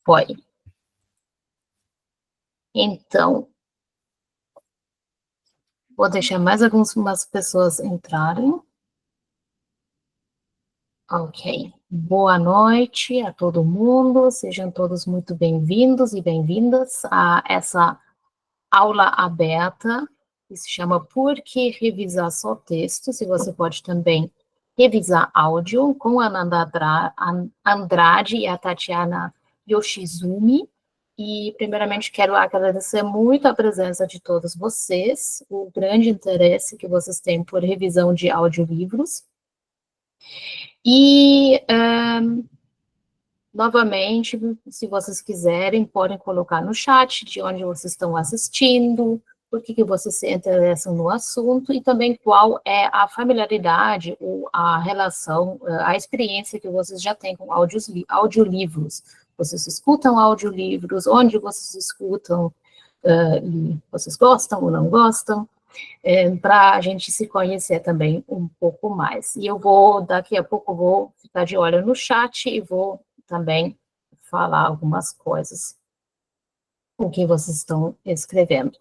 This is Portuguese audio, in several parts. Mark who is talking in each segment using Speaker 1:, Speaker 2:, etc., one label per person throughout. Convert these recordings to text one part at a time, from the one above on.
Speaker 1: Foi. Então, vou deixar mais algumas pessoas entrarem. Ok. Boa noite a todo mundo, sejam todos muito bem-vindos e bem-vindas a essa aula aberta, que se chama Por que Revisar Só Textos, e você pode também revisar áudio com a Ananda Andrade e a Tatiana Yoshizumi. E, primeiramente, quero agradecer muito a presença de todos vocês, o grande interesse que vocês têm por revisão de audiolivros. E, novamente, se vocês quiserem, podem colocar no chat de onde vocês estão assistindo, por que vocês se interessam no assunto, e também qual é a familiaridade, ou a relação, a experiência que vocês já têm com audiolivros. Vocês escutam audiolivros, onde vocês escutam, e vocês gostam ou não gostam, para a gente se conhecer também um pouco mais. E eu vou, daqui a pouco, vou ficar de olho no chat e vou também falar algumas coisas, o que vocês estão escrevendo.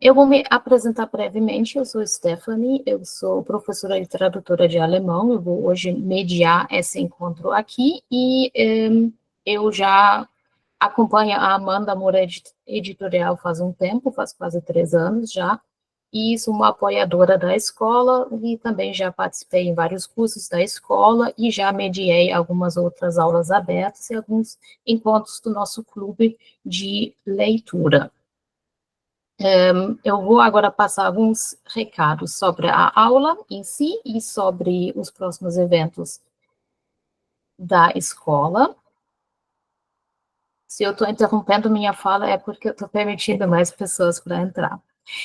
Speaker 1: Eu vou me apresentar brevemente, eu sou Stephanie, eu sou professora e tradutora de alemão, eu vou hoje mediar esse encontro aqui, e eu já acompanho a Amanda Moura Editorial faz um tempo, faz quase 3 anos já, e sou uma apoiadora da escola, e também já participei em vários cursos da escola, e já mediei algumas outras aulas abertas e alguns encontros do nosso clube de leitura. Eu vou agora passar alguns recados sobre a aula em si e sobre os próximos eventos da escola. Se eu estou interrompendo minha fala, é porque eu estou permitindo mais pessoas para entrar.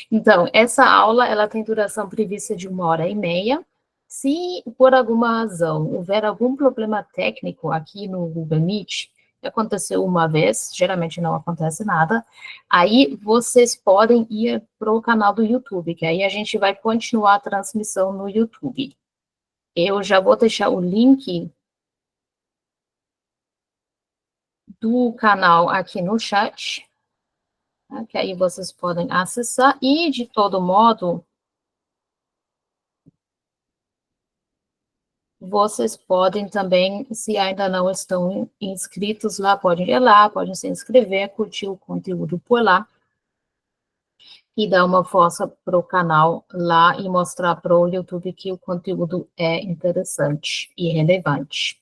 Speaker 1: Então, essa aula, ela tem duração prevista de 1h30. Se, por alguma razão, houver algum problema técnico aqui no Google Meet, que aconteceu uma vez, geralmente não acontece nada, aí vocês podem ir para o canal do YouTube, que aí a gente vai continuar a transmissão no YouTube. Eu já vou deixar o link do canal aqui no chat, tá? Que aí vocês podem acessar, e, de todo modo, vocês podem também, se ainda não estão inscritos lá, podem ir lá, podem se inscrever, curtir o conteúdo por lá, e dar uma força para o canal lá e mostrar para o YouTube que o conteúdo é interessante e relevante.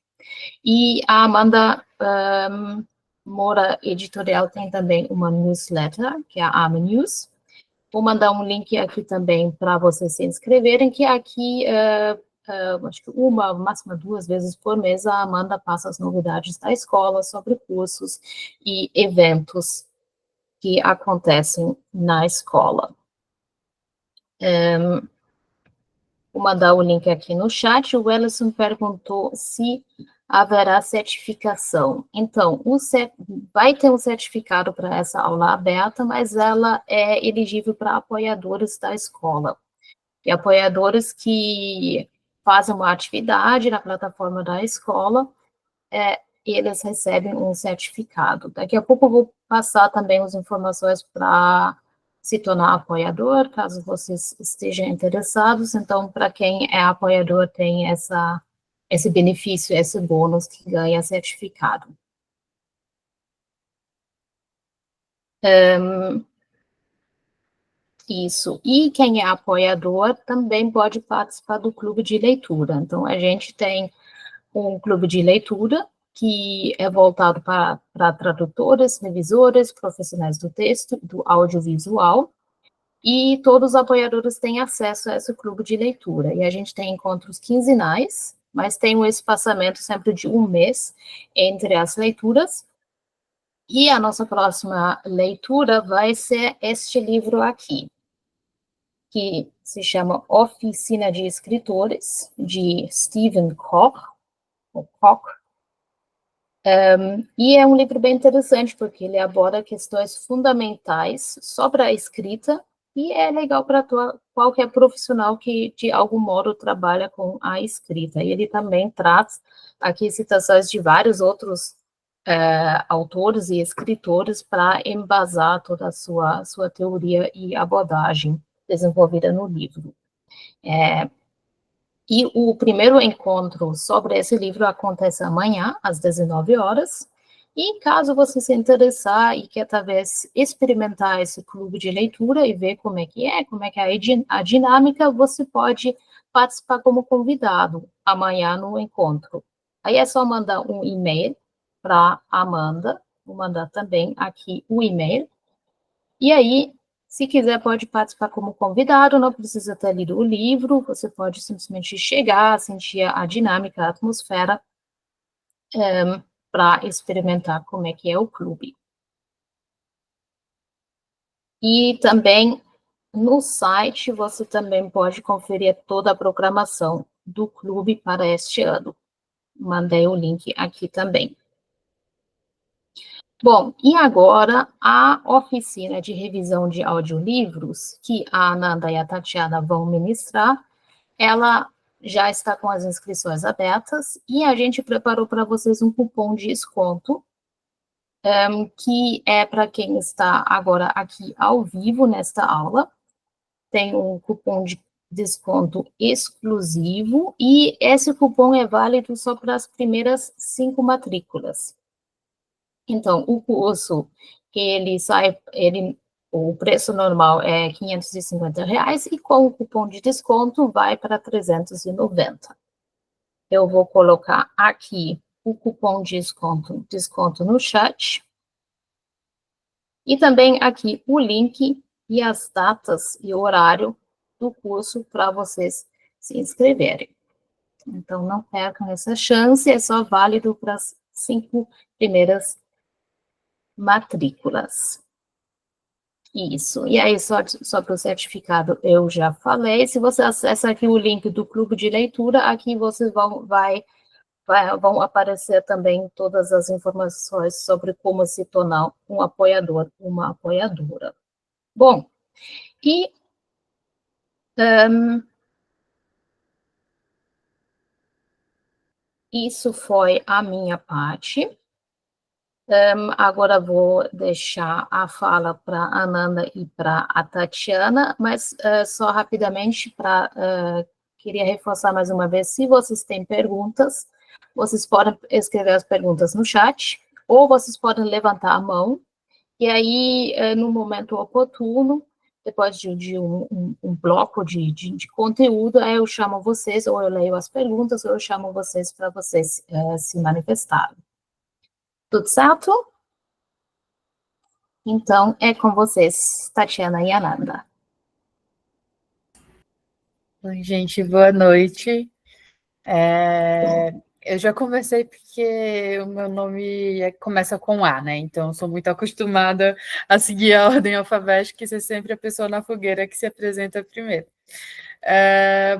Speaker 1: E a Amanda Moura Editorial tem também uma newsletter, que é a AMA News. Vou mandar um link aqui também para vocês se inscreverem, que aqui, acho que uma, máxima 2 vezes por mês, a Amanda passa as novidades da escola sobre cursos e eventos que acontecem na escola. Vou mandar o link aqui no chat. O Ellison perguntou se haverá certificação. Então, vai ter um certificado para essa aula aberta, mas ela é elegível para apoiadores da escola. E apoiadores que fazem uma atividade na plataforma da escola, eles recebem um certificado. Daqui a pouco eu vou passar também as informações para se tornar apoiador, caso vocês estejam interessados. Então, para quem é apoiador, tem esse benefício, esse bônus que ganha certificado. Isso. E quem é apoiador também pode participar do clube de leitura. Então, a gente tem um clube de leitura que é voltado para tradutores, revisores, profissionais do texto, do audiovisual, e todos os apoiadores têm acesso a esse clube de leitura. E a gente tem encontros quinzenais, mas tem um espaçamento sempre de 1 mês entre as leituras. E a nossa próxima leitura vai ser este livro aqui, que se chama Oficina de Escritores, de Stephen Koch, ou Koch. E é um livro bem interessante, porque ele aborda questões fundamentais sobre a escrita, e é legal para qualquer profissional que, de algum modo, trabalha com a escrita. E ele também traz aqui citações de vários outros autores e escritores para embasar toda a sua teoria e abordagem desenvolvida no livro. E o primeiro encontro sobre esse livro acontece amanhã, às 19 horas. E caso você se interessar e quer talvez experimentar esse clube de leitura e ver como é que é a dinâmica, você pode participar como convidado amanhã no encontro. Aí é só mandar um e-mail para Amanda, vou mandar também aqui o e-mail. E aí, se quiser, pode participar como convidado, não precisa ter lido o livro, você pode simplesmente chegar, sentir a dinâmica, a atmosfera, para experimentar como é que é o clube. E também, no site, você também pode conferir toda a programação do clube para este ano. Mandei o link aqui também. Bom, e agora a oficina de revisão de audiolivros, que a Ananda e a Tatiana vão ministrar, ela já está com as inscrições abertas e a gente preparou para vocês um cupom de desconto, que é para quem está agora aqui ao vivo nesta aula. Tem um cupom de desconto exclusivo e esse cupom é válido só para as primeiras 5 matrículas. Então, o curso, o preço normal é R$ 550 e com o cupom de desconto vai para 390. Eu vou colocar aqui o cupom de desconto no chat. E também aqui o link e as datas e o horário do curso para vocês se inscreverem. Então, não percam essa chance, é só válido para as 5 primeiras matrículas. Isso. E aí, só para o certificado, eu já falei. Se você acessa aqui o link do clube de leitura, aqui vocês vão aparecer também todas as informações sobre como se tornar um apoiador, uma apoiadora. Bom, e isso foi a minha parte. Agora vou deixar a fala para a Ananda e para a Tatiana, mas só rapidamente queria reforçar mais uma vez, se vocês têm perguntas, vocês podem escrever as perguntas no chat, ou vocês podem levantar a mão, e aí, no momento oportuno, depois de um bloco de conteúdo, aí eu chamo vocês, ou eu leio as perguntas, ou eu chamo vocês para vocês se manifestarem. Tudo certo? Então, é com vocês, Tatiana e Ananda.
Speaker 2: Oi, gente, boa noite. Eu já conversei porque o meu nome começa com A, né? Então, eu sou muito acostumada a seguir a ordem alfabética e ser sempre a pessoa na fogueira que se apresenta primeiro.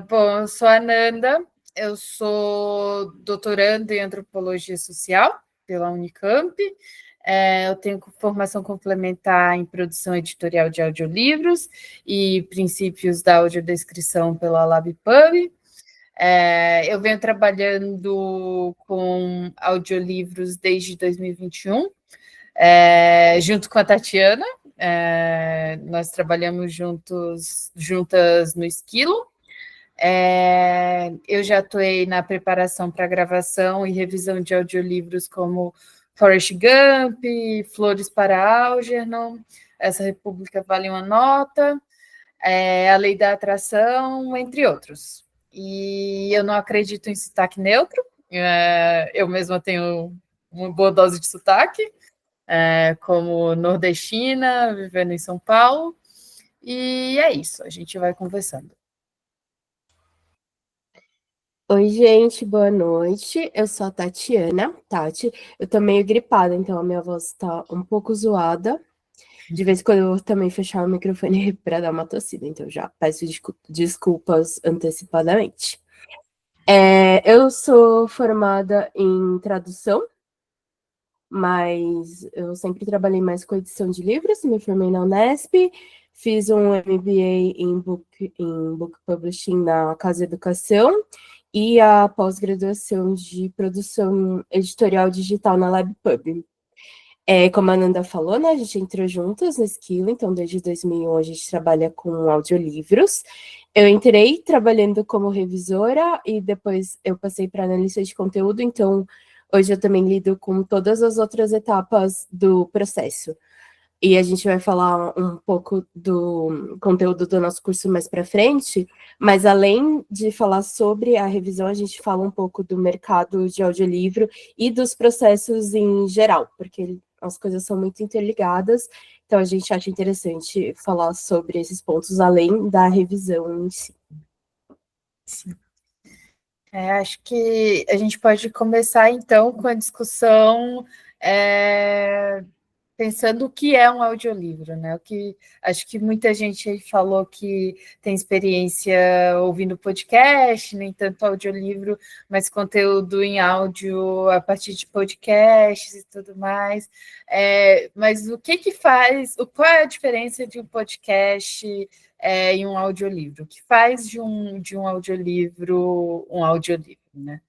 Speaker 2: Bom, eu sou a Ananda, eu sou doutoranda em antropologia social pela Unicamp. Eu tenho formação complementar em produção editorial de audiolivros e princípios da audiodescrição pela LabPub. Eu venho trabalhando com audiolivros desde 2021, junto com a Tatiana. Nós trabalhamos juntas no Esquilo. Eu já atuei na preparação para gravação e revisão de audiolivros como Forrest Gump, Flores para Algernon, Essa República Vale uma Nota, A Lei da Atração, entre outros. E eu não acredito em sotaque neutro, eu mesma tenho uma boa dose de sotaque, como nordestina, vivendo em São Paulo, e é isso, a gente vai conversando.
Speaker 3: Oi, gente, boa noite. Eu sou a Tatiana, Tati. Eu tô meio gripada, então a minha voz tá um pouco zoada. De vez em quando eu vou também fechar o microfone para dar uma tossida, então já peço desculpas antecipadamente. Eu sou formada em tradução, mas eu sempre trabalhei mais com edição de livros, me formei na Unesp, fiz um MBA em Book Publishing na Casa Educação, e a pós-graduação de produção editorial digital na LabPub. Como a Nanda falou, né, a gente entrou juntas na Esquilo, então desde 2001 a gente trabalha com audiolivros. Eu entrei trabalhando como revisora e depois eu passei para analista de conteúdo, então hoje eu também lido com todas as outras etapas do processo. E a gente vai falar um pouco do conteúdo do nosso curso mais para frente, mas além de falar sobre a revisão, a gente fala um pouco do mercado de audiolivro e dos processos em geral, porque as coisas são muito interligadas, então a gente acha interessante falar sobre esses pontos, além da revisão em si.
Speaker 2: Sim. Acho que a gente pode começar, então, com a discussão pensando o que é um audiolivro, né? Acho que muita gente aí falou que tem experiência ouvindo podcast, nem tanto audiolivro, mas conteúdo em áudio a partir de podcasts e tudo mais. Mas o que faz, qual é a diferença de um podcast em um audiolivro? O que faz de um audiolivro um audiolivro, né?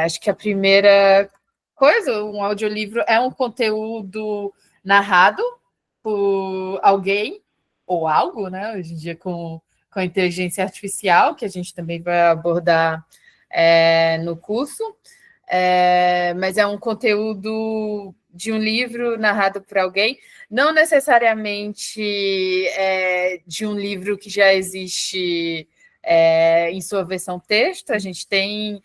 Speaker 2: Acho que a primeira coisa, um audiolivro é um conteúdo narrado por alguém ou algo, né? Hoje em dia com a inteligência artificial, que a gente também vai abordar no curso, mas é um conteúdo de um livro narrado por alguém, não necessariamente de um livro que já existe em sua versão texto. A gente tem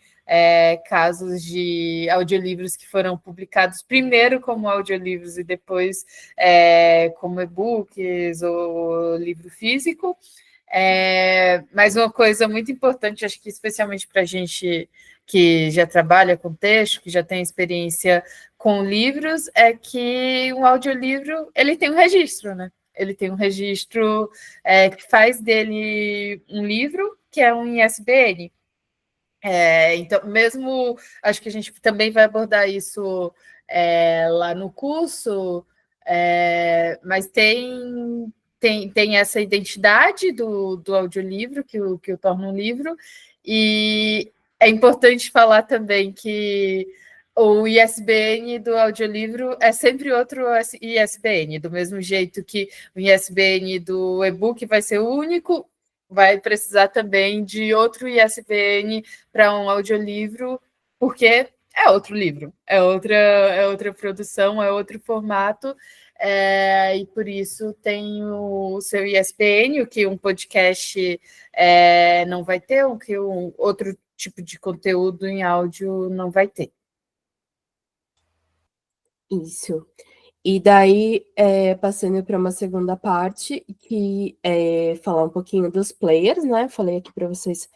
Speaker 2: casos de audiolivros que foram publicados primeiro como audiolivros e depois como e-books ou livro físico. Mas uma coisa muito importante, acho que especialmente para a gente que já trabalha com texto, que já tem experiência com livros, é que um audiolivro ele tem um registro, né? Ele tem um registro que faz dele um livro, que é um ISBN. Então, mesmo, acho que a gente também vai abordar isso lá no curso, mas tem essa identidade do audiolivro que o torna um livro, e é importante falar também que o ISBN do audiolivro é sempre outro ISBN, do mesmo jeito que o ISBN do e-book vai ser único, vai precisar também de outro ISBN para um audiolivro, porque é outro livro, é outra produção, é outro formato, e por isso tem o seu ISBN, o que um podcast não vai ter, o que um outro tipo de conteúdo em áudio não vai ter.
Speaker 3: Isso. E daí, passando para uma segunda parte, que é falar um pouquinho dos players, né? Falei aqui para vocês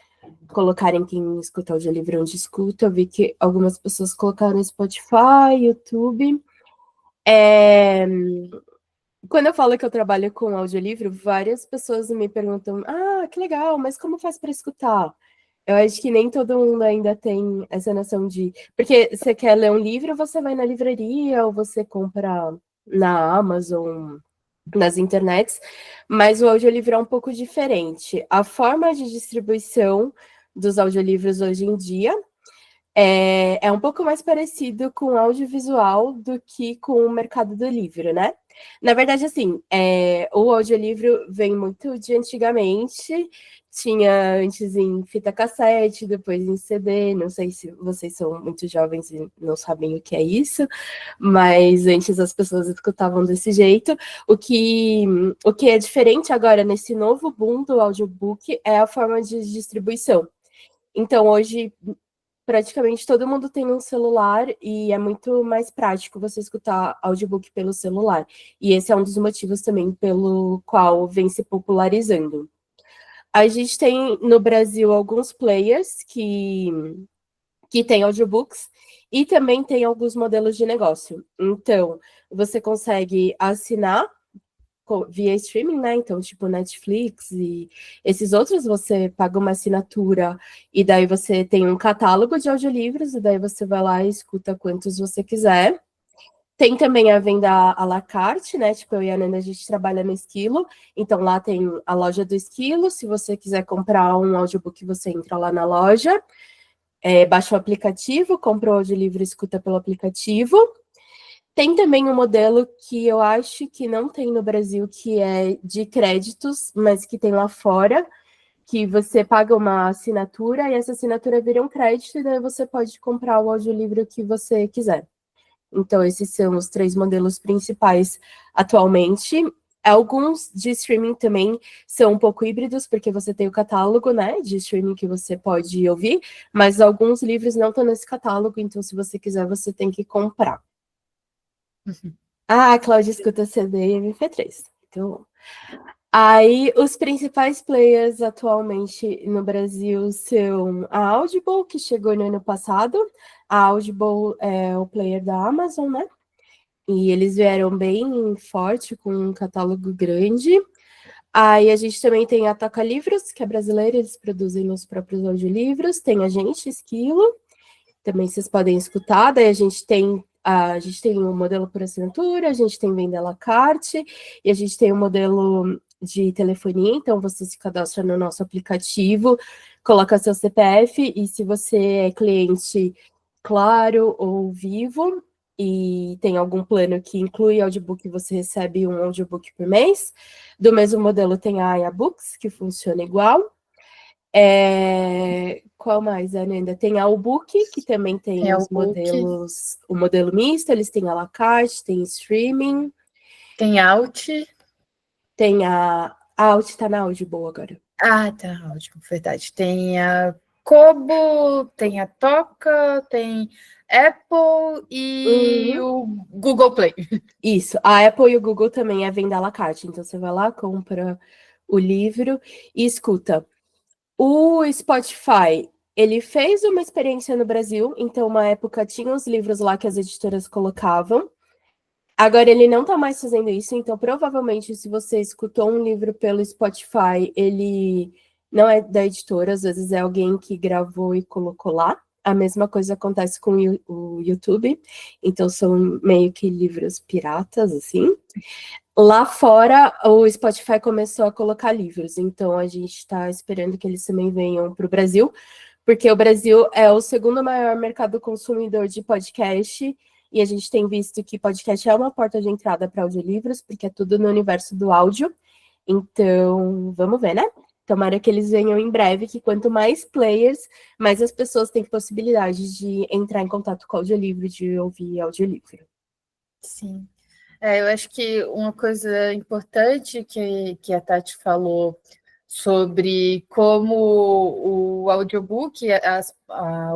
Speaker 3: colocarem quem escuta audiolivro onde escuta. Eu vi que algumas pessoas colocaram Spotify, YouTube. Quando eu falo que eu trabalho com audiolivro, várias pessoas me perguntam: ah, que legal, mas como faz para escutar? Eu acho que nem todo mundo ainda tem essa noção de... Porque você quer ler um livro, você vai na livraria ou você compra na Amazon, nas internets, mas o audiolivro é um pouco diferente. A forma de distribuição dos audiolivros hoje em dia é um pouco mais parecido com o audiovisual do que com o mercado do livro, né? Na verdade, assim, o audiolivro vem muito de antigamente, tinha antes em fita cassete, depois em CD, não sei se vocês são muito jovens e não sabem o que é isso, mas antes as pessoas escutavam desse jeito. O que é diferente agora nesse novo boom do audiobook é a forma de distribuição. Então, hoje, praticamente todo mundo tem um celular e é muito mais prático você escutar audiobook pelo celular. E esse é um dos motivos também pelo qual vem se popularizando. A gente tem no Brasil alguns players que têm audiobooks e também tem alguns modelos de negócio. Então, você consegue assinar via streaming, né? Então, tipo Netflix e esses outros, você paga uma assinatura e daí você tem um catálogo de audiolivros e daí você vai lá e escuta quantos você quiser. Tem também a venda à la carte, né? Tipo, eu e a Nanda, a gente trabalha no Esquilo. Então, lá tem a loja do Esquilo. Se você quiser comprar um audiobook, você entra lá na loja, baixa o aplicativo, compra o audiolivro e escuta pelo aplicativo. Tem também um modelo que eu acho que não tem no Brasil, que é de créditos, mas que tem lá fora, que você paga uma assinatura e essa assinatura vira um crédito e daí você pode comprar o audiolivro que você quiser. Então, esses são os 3 modelos principais atualmente. Alguns de streaming também são um pouco híbridos, porque você tem o catálogo, né, de streaming que você pode ouvir, mas alguns livros não estão nesse catálogo, então se você quiser, você tem que comprar. Ah, a Cláudia escuta CD e MP3. Então, aí, os principais players atualmente no Brasil são a Audible, que chegou no ano passado. A Audible é o player da Amazon, né? E eles vieram bem forte, com um catálogo grande. Aí a gente também tem a Toca Livros, que é brasileira, eles produzem os próprios audiolivros. Tem a gente, Esquilo, também vocês podem escutar. Daí a gente tem um modelo por assinatura, a gente tem venda à la carte, e a gente tem um modelo de telefonia, então você se cadastra no nosso aplicativo, coloca seu CPF, e se você é cliente Claro ou Vivo, e tem algum plano que inclui audiobook, você recebe um audiobook por mês. Do mesmo modelo tem a Aya Books, que funciona igual. Qual mais, Ananda? Tem a Book, que também tem os modelos, o modelo misto, eles têm à la carte, tem streaming.
Speaker 2: Tem Out.
Speaker 3: Tem a Out, tá na Audible agora.
Speaker 2: Ah, tá, ótimo, verdade. Tem a Kobo, tem a Toca, tem Apple e o Google Play.
Speaker 3: Isso, a Apple e o Google também é venda à la carte, então você vai lá, compra o livro e escuta. O Spotify, ele fez uma experiência no Brasil, então uma época tinha os livros lá que as editoras colocavam. Agora ele não tá mais fazendo isso, então provavelmente se você escutou um livro pelo Spotify, ele não é da editora, às vezes é alguém que gravou e colocou lá. A mesma coisa acontece com o YouTube, então são meio que livros piratas, assim. Lá fora, o Spotify começou a colocar livros, então a gente está esperando que eles também venham para o Brasil, porque o Brasil é o segundo maior mercado consumidor de podcast, e a gente tem visto que podcast é uma porta de entrada para audiolivros, porque é tudo no universo do áudio. Então, vamos ver, né? Tomara que eles venham em breve, que quanto mais players, mais as pessoas têm possibilidade de entrar em contato com o audiolivro, de ouvir audiolivro.
Speaker 2: Sim. Eu acho que uma coisa importante que a Tati falou sobre como o audiobook,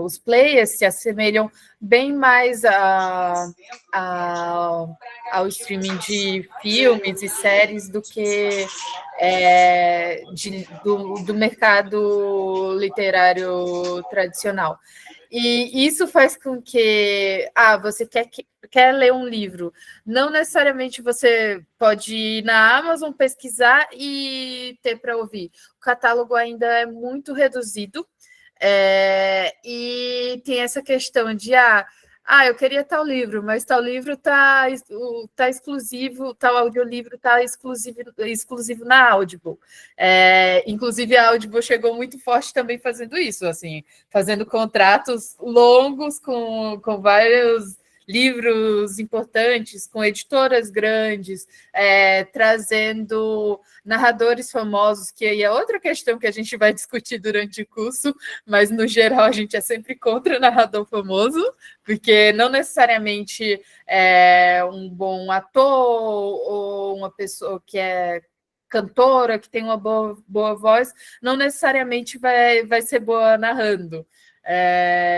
Speaker 2: os players se assemelham bem mais ao streaming de filmes e séries do que do mercado literário tradicional. E isso faz com que você quer ler um livro. Não necessariamente você pode ir na Amazon, pesquisar e ter para ouvir. O catálogo ainda é muito reduzido. E tem essa questão de eu queria tal livro, mas tal livro tá exclusivo, tal audiolivro está exclusivo na Audible. Inclusive, a Audible chegou muito forte também fazendo isso, assim, fazendo contratos longos com vários livros importantes, com editoras grandes, trazendo narradores famosos, que aí é outra questão que a gente vai discutir durante o curso, mas no geral a gente é sempre contra narrador famoso, porque não necessariamente é um bom ator ou uma pessoa que é cantora, que tem uma boa voz, não necessariamente vai ser boa narrando.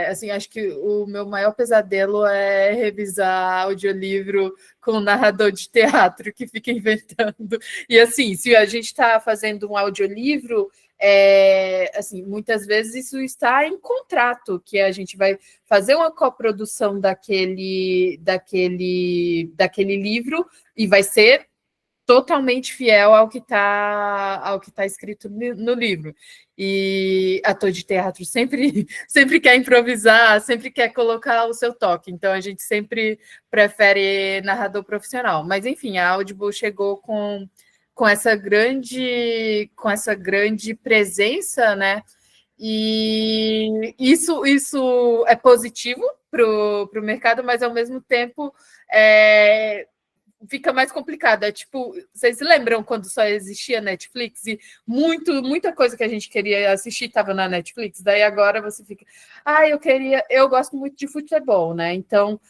Speaker 2: Assim, acho que o meu maior pesadelo é revisar audiolivro com um narrador de teatro que fica inventando. E assim, se a gente está fazendo um audiolivro, assim, muitas vezes isso está em contrato, que a gente vai fazer uma coprodução daquele livro e vai ser totalmente fiel ao que tá escrito no livro. E ator de teatro sempre quer improvisar, sempre quer colocar o seu toque. Então, a gente sempre prefere narrador profissional. Mas, enfim, a Audible chegou com essa grande presença, né? E isso é positivo para o mercado, mas, ao mesmo tempo, fica mais complicado. É tipo, vocês se lembram quando só existia Netflix e muita coisa que a gente queria assistir estava na Netflix? Daí agora você fica, eu gosto muito de futebol, né? Então,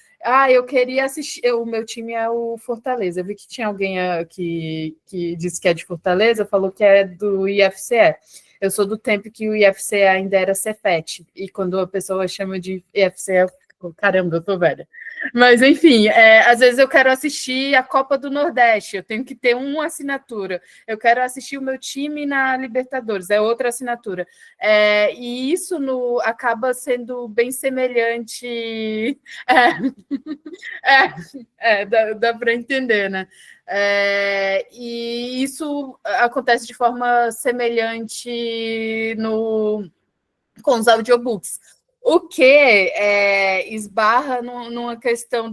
Speaker 2: eu queria assistir, o meu time é o Fortaleza. Eu vi que tinha alguém que disse que é de Fortaleza, falou que é do IFCE. Eu sou do tempo que o IFCE ainda era Cefet, e quando a pessoa chama de IFCE, eu fico, caramba, eu tô velha. Mas, enfim, às vezes eu quero assistir a Copa do Nordeste, eu tenho que ter uma assinatura. Eu quero assistir o meu time na Libertadores, é outra assinatura. E isso acaba sendo bem semelhante. Dá para entender, né? E isso acontece de forma semelhante com os audiobooks. O que esbarra numa questão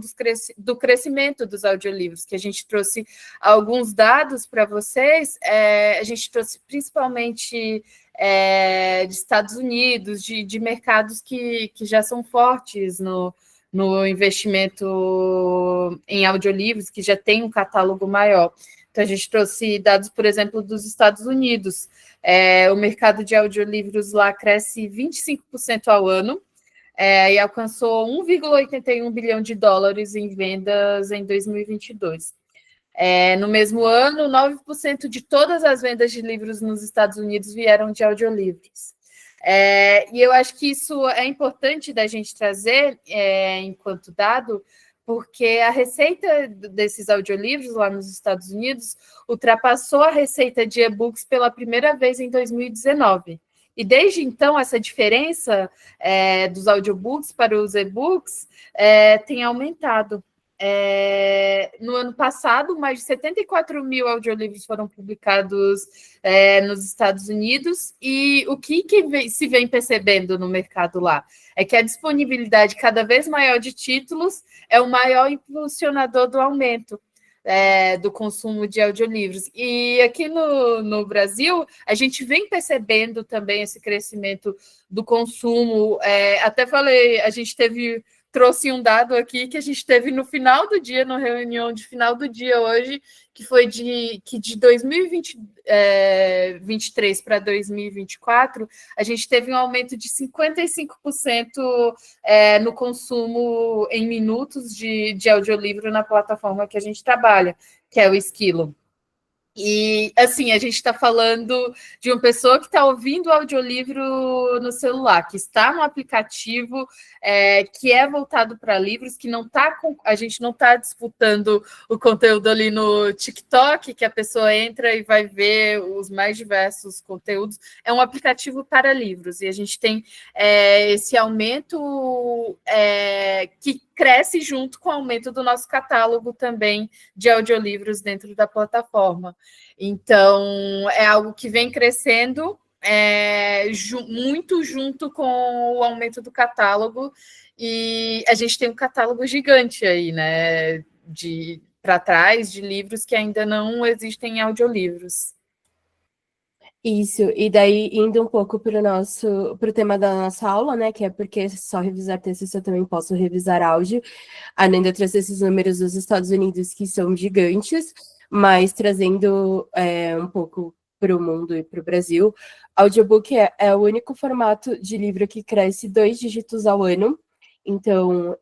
Speaker 2: do crescimento dos audiolivros, que a gente trouxe alguns dados para vocês, a gente trouxe principalmente de Estados Unidos, de mercados que já são fortes no investimento em audiolivros, que já tem um catálogo maior. Então, a gente trouxe dados, por exemplo, dos Estados Unidos. O mercado de audiolivros lá cresce 25% ao ano, e alcançou 1,81 bilhão de dólares em vendas em 2022. No mesmo ano, 9% de todas as vendas de livros nos Estados Unidos vieram de audiolivros. E eu acho que isso é importante da gente trazer enquanto dado, porque a receita desses audiolivros lá nos Estados Unidos ultrapassou a receita de e-books pela primeira vez em 2019. E desde então, essa diferença dos audiobooks para os e-books tem aumentado. No ano passado, mais de 74 mil audiolivros foram publicados nos Estados Unidos, e o que se vem percebendo no mercado lá é que a disponibilidade cada vez maior de títulos é o maior impulsionador do aumento do consumo de audiolivros. E aqui no Brasil, a gente vem percebendo também esse crescimento do consumo. Até falei, a gente trouxe um dado aqui que a gente teve no final do dia, na reunião de final do dia hoje, que foi que de 2023 para 2024, a gente teve um aumento de 55% no consumo em minutos de audiolivro na plataforma que a gente trabalha, que é o Esquilo. E, assim, a gente está falando de uma pessoa que está ouvindo o audiolivro no celular, que está no aplicativo que é voltado para livros, que a gente não está disputando o conteúdo ali no TikTok, que a pessoa entra e vai ver os mais diversos conteúdos. É um aplicativo para livros, e a gente tem esse aumento que cresce junto com o aumento do nosso catálogo também de audiolivros dentro da plataforma. Então, é algo que vem crescendo muito junto com o aumento do catálogo, e a gente tem um catálogo gigante aí, né, para trás, de livros que ainda não existem em audiolivros.
Speaker 3: Isso, e daí indo um pouco para o tema da nossa aula, né, que é porque só revisar textos eu também posso revisar áudio, além de eu trazer esses números dos Estados Unidos que são gigantes, mas trazendo um pouco para o mundo e para o Brasil, audiobook é o único formato de livro que cresce 2 dígitos ao ano. Então,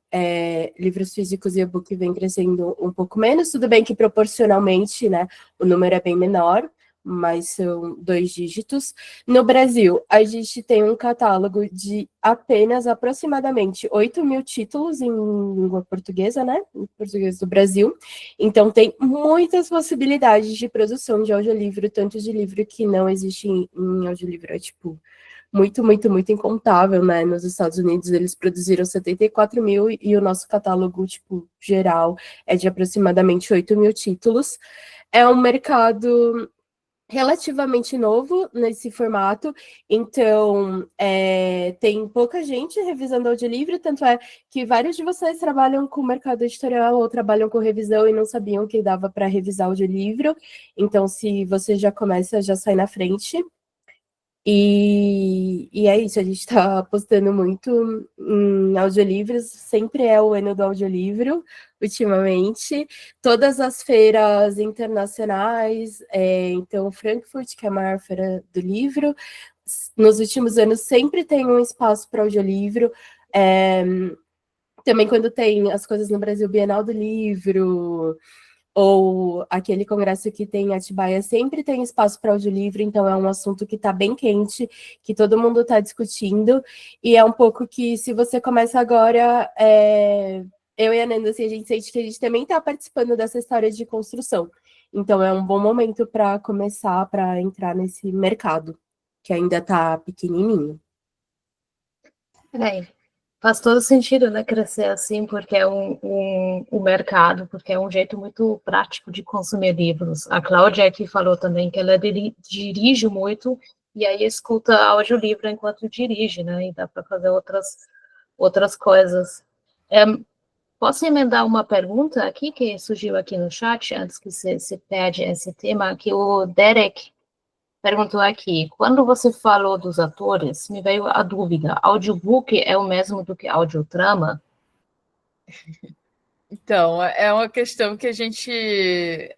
Speaker 3: livros físicos e e-book vem crescendo um pouco menos, tudo bem que proporcionalmente, né, o número é bem menor, mas são 2 dígitos. No Brasil, a gente tem um catálogo de apenas aproximadamente 8 mil títulos em língua portuguesa, né? Em português do Brasil. Então, tem muitas possibilidades de produção de audiolivro, tanto de livro que não existe em audiolivro, tipo, muito, muito, muito incontável, né? Nos Estados Unidos, eles produziram 74 mil e o nosso catálogo, tipo, geral, é de aproximadamente 8 mil títulos. é um mercado relativamente novo nesse formato, então tem pouca gente revisando audiolivro, tanto é que vários de vocês trabalham com o mercado editorial ou trabalham com revisão e não sabiam que dava para revisar audiolivro, então se você já começa, já sai na frente. E é isso, a gente está apostando muito em audiolivros, sempre é o ano do audiolivro, ultimamente. Todas as feiras internacionais, então Frankfurt, que é a maior feira do livro, nos últimos anos sempre tem um espaço para audiolivro. Também quando tem as coisas no Brasil, Bienal do Livro, ou aquele congresso que tem em Atibaia, sempre tem espaço para audiolivro, então é um assunto que está bem quente, que todo mundo está discutindo, e é um pouco que, se você começa agora, eu e a Nanda, assim, a gente sente que a gente também está participando dessa história de construção. Então é um bom momento para começar, para entrar nesse mercado, que ainda está pequenininho.
Speaker 1: Faz todo sentido, né, crescer assim, porque é um mercado, porque é um jeito muito prático de consumir livros. A Cláudia aqui falou também que ela dirige muito, e aí escuta audiolivro enquanto dirige, né, e dá para fazer outras coisas. Posso emendar uma pergunta aqui, que surgiu aqui no chat, antes que você pede esse tema, que o Derek perguntou aqui, quando você falou dos atores, me veio a dúvida, audiobook é o mesmo do que audiodrama?
Speaker 2: Então, é uma questão que a gente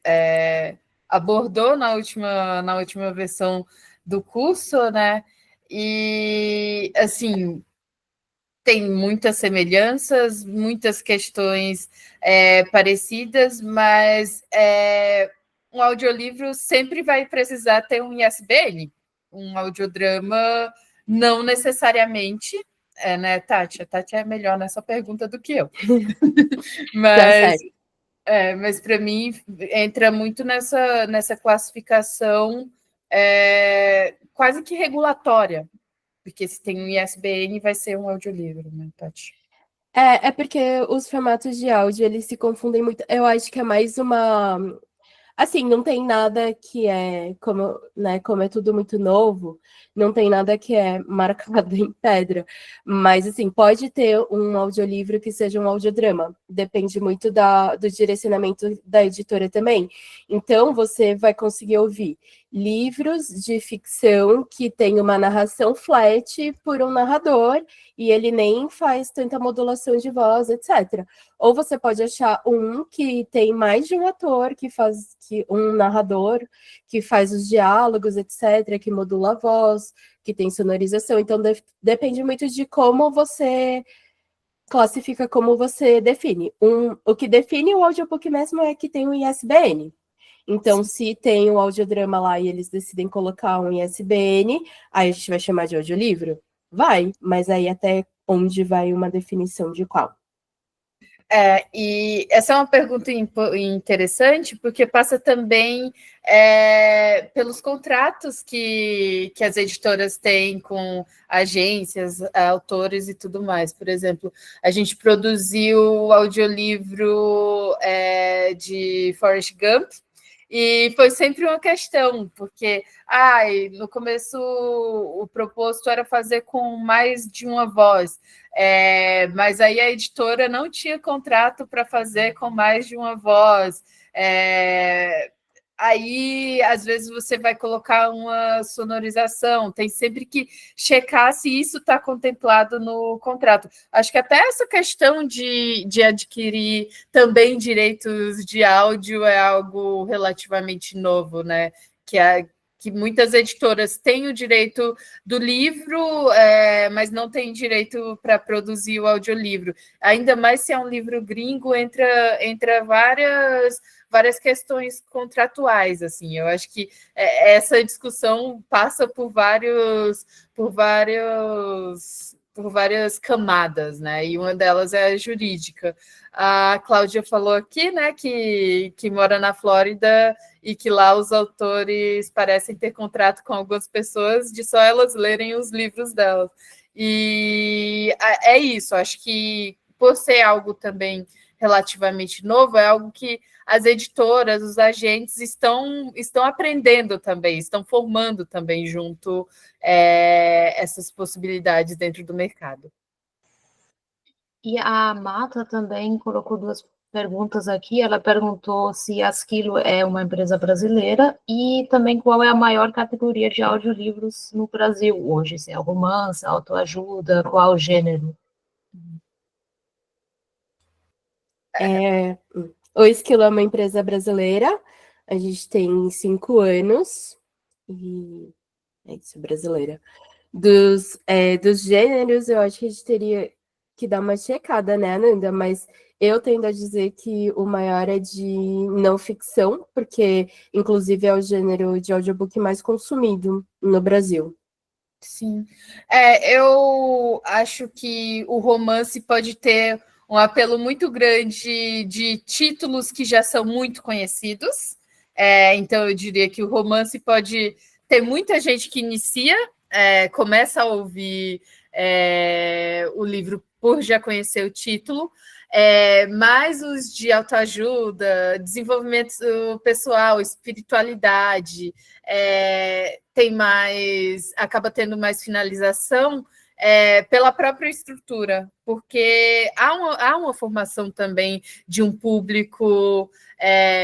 Speaker 2: abordou na última versão do curso, né? E, assim, tem muitas semelhanças, muitas questões parecidas, mas um audiolivro sempre vai precisar ter um ISBN. Um audiodrama não necessariamente, né, Tati? A Tati é melhor nessa pergunta do que eu. Mas para mim entra muito nessa classificação quase que regulatória, porque se tem um ISBN vai ser um audiolivro, né, Tati?
Speaker 3: É porque os formatos de áudio, eles se confundem muito. Eu acho que é mais uma... Assim, não tem nada que como é tudo muito novo, não tem nada que é marcado em pedra. Mas, assim, pode ter um audiolivro que seja um audiodrama. Depende muito do direcionamento da editora também. Então, você vai conseguir ouvir livros de ficção que tem uma narração flat por um narrador, e ele nem faz tanta modulação de voz, etc. Ou você pode achar um que tem mais de um ator, um narrador, que faz os diálogos, etc., que modula a voz, que tem sonorização. Então, depende muito de como você classifica, como você define. O que define o audiobook mesmo é que tem um ISBN. Então, se tem um audiodrama lá e eles decidem colocar um ISBN, aí a gente vai chamar de audiolivro? Vai, mas aí até onde vai uma definição de qual?
Speaker 2: E essa é uma pergunta interessante, porque passa também pelos contratos que as editoras têm com agências, autores e tudo mais. Por exemplo, a gente produziu o audiolivro de Forrest Gump, e foi sempre uma questão, porque no começo o proposto era fazer com mais de uma voz, mas aí a editora não tinha contrato para fazer com mais de uma voz. Aí, às vezes, você vai colocar uma sonorização, tem sempre que checar se isso está contemplado no contrato. Acho que até essa questão de adquirir também direitos de áudio é algo relativamente novo, né? Que muitas editoras têm o direito do livro, mas não têm direito para produzir o audiolivro. Ainda mais se é um livro gringo, entra várias questões contratuais, assim. Eu acho que essa discussão passa por várias camadas, né? E uma delas é a jurídica. A Cláudia falou aqui, né, que mora na Flórida e que lá os autores parecem ter contrato com algumas pessoas de só elas lerem os livros delas. E é isso, acho que por ser algo também relativamente novo, é algo que as editoras, os agentes estão aprendendo também, estão formando também junto essas possibilidades dentro do mercado.
Speaker 1: E a Marta também colocou duas perguntas aqui. Ela perguntou se a Esquilo é uma empresa brasileira e também qual é a maior categoria de audiolivros no Brasil hoje, se é romance, autoajuda, qual o gênero.
Speaker 3: O Esquilo é uma empresa brasileira, a gente tem 5 anos, e é isso, brasileira. Dos gêneros, eu acho que a gente teria que dar uma checada, né, Nanda? Mas eu tendo a dizer que o maior é de não ficção, porque, inclusive, é o gênero de audiobook mais consumido no Brasil.
Speaker 2: Sim. Eu acho que o romance pode ter um apelo muito grande de títulos que já são muito conhecidos. Então, eu diria que o romance pode ter muita gente que inicia, começa a ouvir o livro por já conhecer o título, mas os de autoajuda, desenvolvimento pessoal, espiritualidade, tem mais, acaba tendo mais finalização pela própria estrutura, porque há uma formação também de um público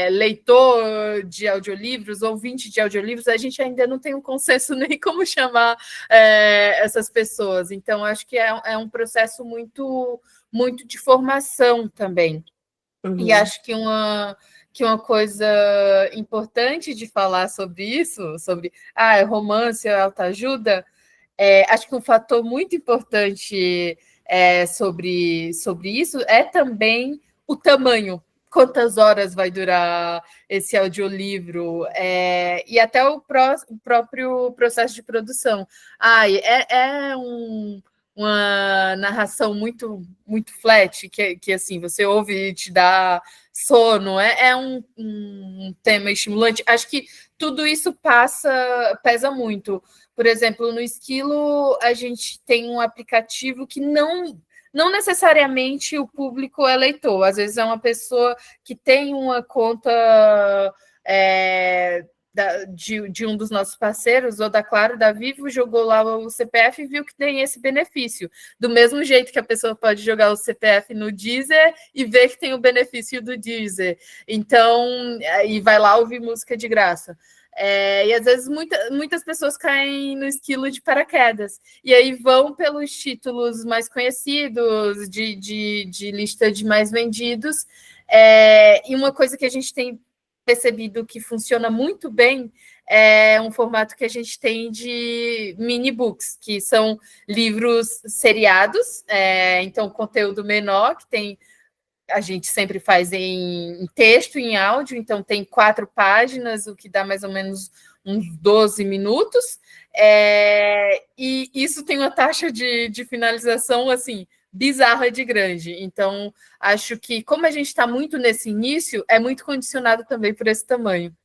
Speaker 2: leitor de audiolivros, ouvinte de audiolivros. A gente ainda não tem um consenso nem como chamar essas pessoas, então acho que é um processo muito, muito de formação também.
Speaker 3: Uhum.
Speaker 2: E acho que uma coisa importante de falar sobre isso, sobre romance, autoajuda, acho que um fator muito importante sobre isso é também o tamanho. Quantas horas vai durar esse audiolivro? E até o próprio processo de produção. Uma narração muito, muito flat, que assim, você ouve e te dá sono, é um tema estimulante. Acho que tudo isso pesa muito. Por exemplo, no Esquilo, a gente tem um aplicativo que não necessariamente o público é leitor. Às vezes é uma pessoa que tem uma conta de um dos nossos parceiros, ou da Claro, da Vivo, jogou lá o CPF e viu que tem esse benefício. Do mesmo jeito que a pessoa pode jogar o CPF no Deezer e ver que tem o benefício do Deezer. Então, e vai lá ouvir música de graça. E às vezes muitas pessoas caem no Esquilo de paraquedas, e aí vão pelos títulos mais conhecidos, de lista de mais vendidos, e uma coisa que a gente tem percebido que funciona muito bem é um formato que a gente tem de mini books, que são livros seriados, então conteúdo menor, que tem a gente sempre faz em texto, em áudio, então tem 4 páginas, o que dá mais ou menos uns 12 minutos, e isso tem uma taxa de finalização, assim, bizarra de grande. Então, acho que, como a gente está muito nesse início, é muito condicionado também por esse tamanho.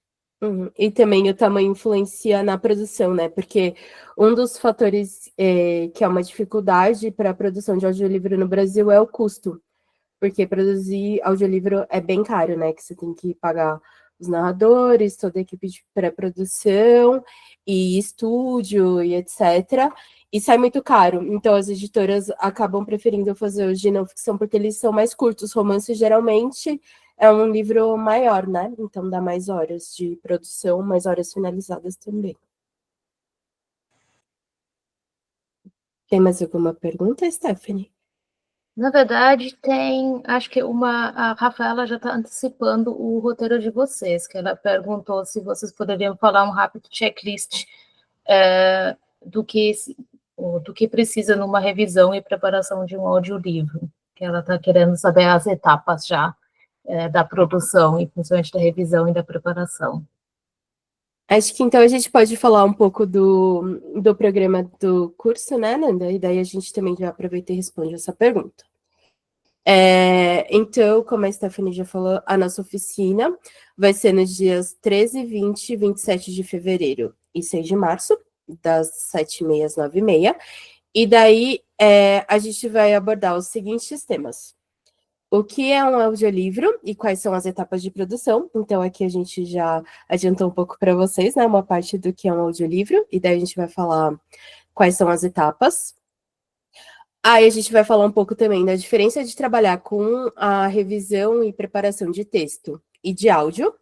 Speaker 3: Uhum. E também o tamanho influencia na produção, né? Porque um dos fatores que é uma dificuldade para a produção de audiolivro no Brasil é o custo. Porque produzir audiolivro é bem caro, né? Que você tem que pagar os narradores, toda a equipe de pré-produção, e estúdio, e etc. E sai muito caro. Então, as editoras acabam preferindo fazer os de não ficção porque eles são mais curtos. Romance, geralmente, é um livro maior, né? Então, dá mais horas de produção, mais horas finalizadas também. Tem mais alguma pergunta, Stephanie?
Speaker 1: Na verdade, acho que a Rafaela já está antecipando o roteiro de vocês, que ela perguntou se vocês poderiam falar um rápido checklist do que precisa numa revisão e preparação de um audiolivro, que ela está querendo saber as etapas já da produção, e principalmente da revisão e da preparação.
Speaker 3: Acho que então a gente pode falar um pouco do programa do curso, né, Nanda? E daí a gente também já aproveita e responde essa pergunta. Então, como a Stephanie já falou, a nossa oficina vai ser nos dias 13, 20 e 27 de fevereiro e 6 de março, das 7h30 às 9h30. E daí a gente vai abordar os seguintes temas: o que é um audiolivro e quais são as etapas de produção. Então, aqui a gente já adiantou um pouco para vocês, né? Uma parte do que é um audiolivro, e daí a gente vai falar quais são as etapas. Aí a gente vai falar um pouco também da diferença de trabalhar com a revisão e preparação de texto e de áudio.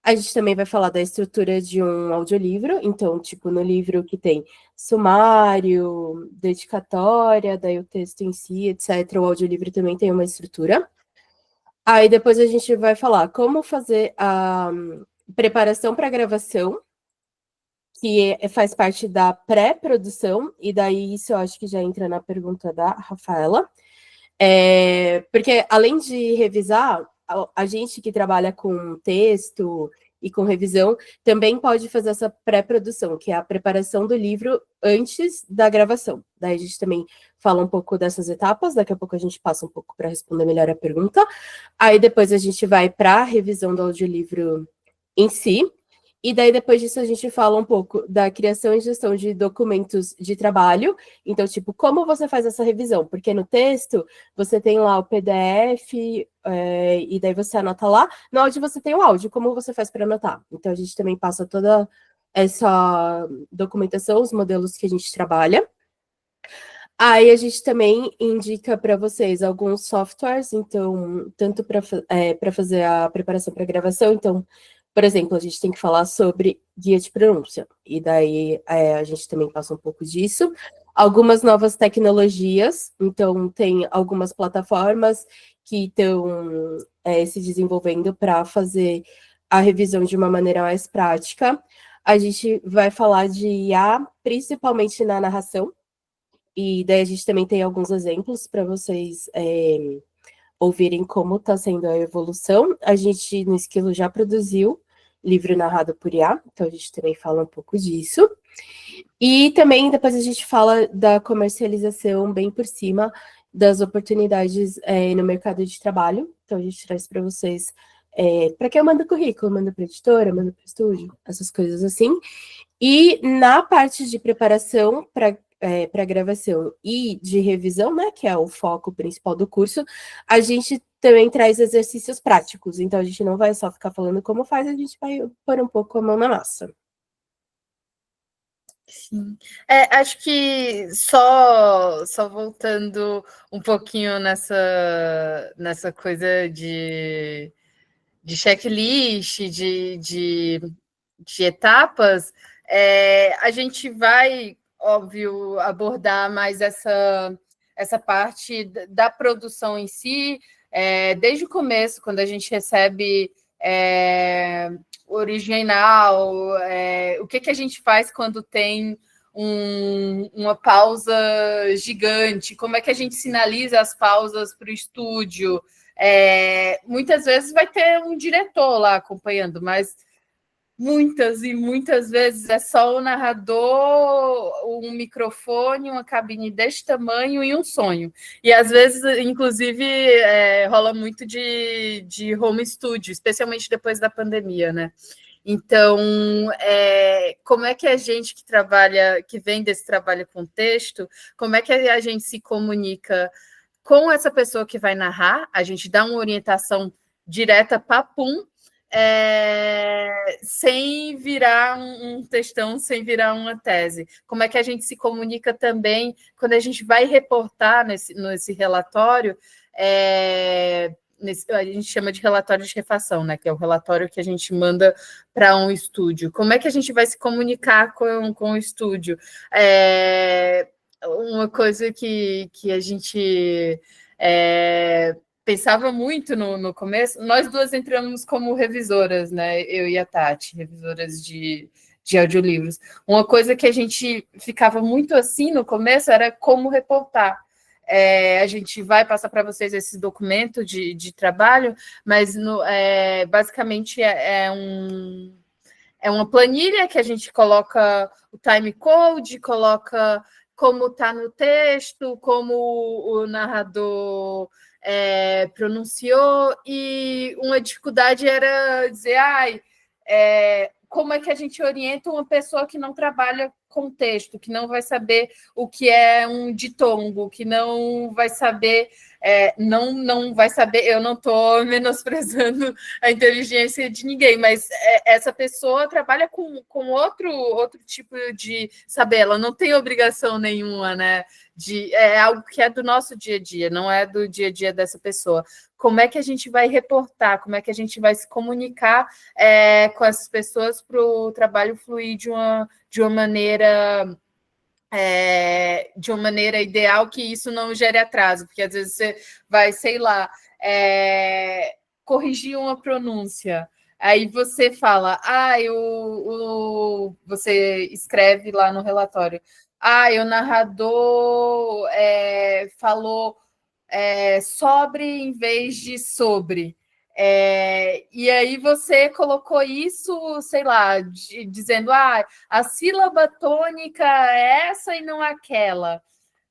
Speaker 3: A gente também vai falar da estrutura de um audiolivro, então, tipo, no livro que tem sumário, dedicatória, daí o texto em si, etc. O audiolivro também tem uma estrutura. Aí depois a gente vai falar como fazer a preparação para gravação, que faz parte da pré-produção, e daí isso eu acho que já entra na pergunta da Rafaela. Porque além de revisar, a gente que trabalha com texto e com revisão também pode fazer essa pré-produção, que é a preparação do livro antes da gravação. Daí a gente também fala um pouco dessas etapas, daqui a pouco a gente passa um pouco para responder melhor a pergunta. Aí depois a gente vai para a revisão do audiolivro em si. E daí, depois disso, a gente fala um pouco da criação e gestão de documentos de trabalho. Então, tipo, como você faz essa revisão? Porque no texto, você tem lá o PDF, e daí você anota lá. No áudio, você tem o áudio. Como você faz para anotar? Então, a gente também passa toda essa documentação, os modelos que a gente trabalha. Aí a gente também indica para vocês alguns softwares, então, tanto para fazer a preparação para gravação, então, por exemplo, a gente tem que falar sobre guia de pronúncia, e daí a gente também passa um pouco disso. Algumas novas tecnologias, então, tem algumas plataformas que estão se desenvolvendo para fazer a revisão de uma maneira mais prática. A gente vai falar de IA, principalmente na narração, e daí a gente também tem alguns exemplos para vocês ouvirem como está sendo a evolução. A gente, no Esquilo, já produziu livro narrado por IA, então a gente também fala um pouco disso. E também depois a gente fala da comercialização bem por cima das oportunidades no mercado de trabalho. Então a gente traz para vocês para quem eu mando currículo, mando para editora, mando para estúdio, essas coisas assim. E na parte de preparação para gravação e de revisão, né, que é o foco principal do curso, a gente também traz exercícios práticos. Então, a gente não vai só ficar falando como faz, a gente vai pôr um pouco a mão na massa.
Speaker 2: Sim. Acho que só voltando um pouquinho nessa coisa de checklist, de etapas, a gente vai, óbvio, abordar mais essa parte da produção em si, desde o começo, quando a gente recebe o original, o que a gente faz quando tem uma pausa gigante, como é que a gente sinaliza as pausas para o estúdio. Muitas vezes vai ter um diretor lá acompanhando, mas muitas e muitas vezes é só o narrador, um microfone, uma cabine deste tamanho e um sonho. E às vezes, inclusive, rola muito de home studio, especialmente depois da pandemia, né? Então, como é que a gente que trabalha, que vem desse trabalho com texto, como é que a gente se comunica com essa pessoa que vai narrar? A gente dá uma orientação direta, papum, sem virar um textão, sem virar uma tese. Como é que a gente se comunica também quando a gente vai reportar nesse relatório? A gente chama de relatório de refação, né? Que é o relatório que a gente manda para um estúdio. Como é que a gente vai se comunicar com o estúdio? Uma coisa que a gente pensava muito no começo, nós duas entramos como revisoras, né? Eu e a Tati, revisoras de audiolivros. Uma coisa que a gente ficava muito assim no começo era como reportar. A gente vai passar para vocês esse documento de trabalho, mas basicamente é uma planilha que a gente coloca o time code, coloca como está no texto, como o narrador pronunciou, e uma dificuldade era dizer, como é que a gente orienta uma pessoa que não trabalha contexto, que não vai saber o que é um ditongo, que não vai saber, não vai saber, eu não estou menosprezando a inteligência de ninguém, mas essa pessoa trabalha com outro tipo de saber, ela não tem obrigação nenhuma, né? É algo que é do nosso dia a dia, não é do dia a dia dessa pessoa. Como é que a gente vai reportar, como é que a gente vai se comunicar com essas pessoas para o trabalho fluir de uma maneira ideal, que isso não gere atraso, porque às vezes você vai, sei lá, corrigir uma pronúncia. Aí você fala, você escreve lá no relatório, o narrador falou sobre em vez de sobre. E aí você colocou isso, sei lá, dizendo a sílaba tônica é essa e não aquela.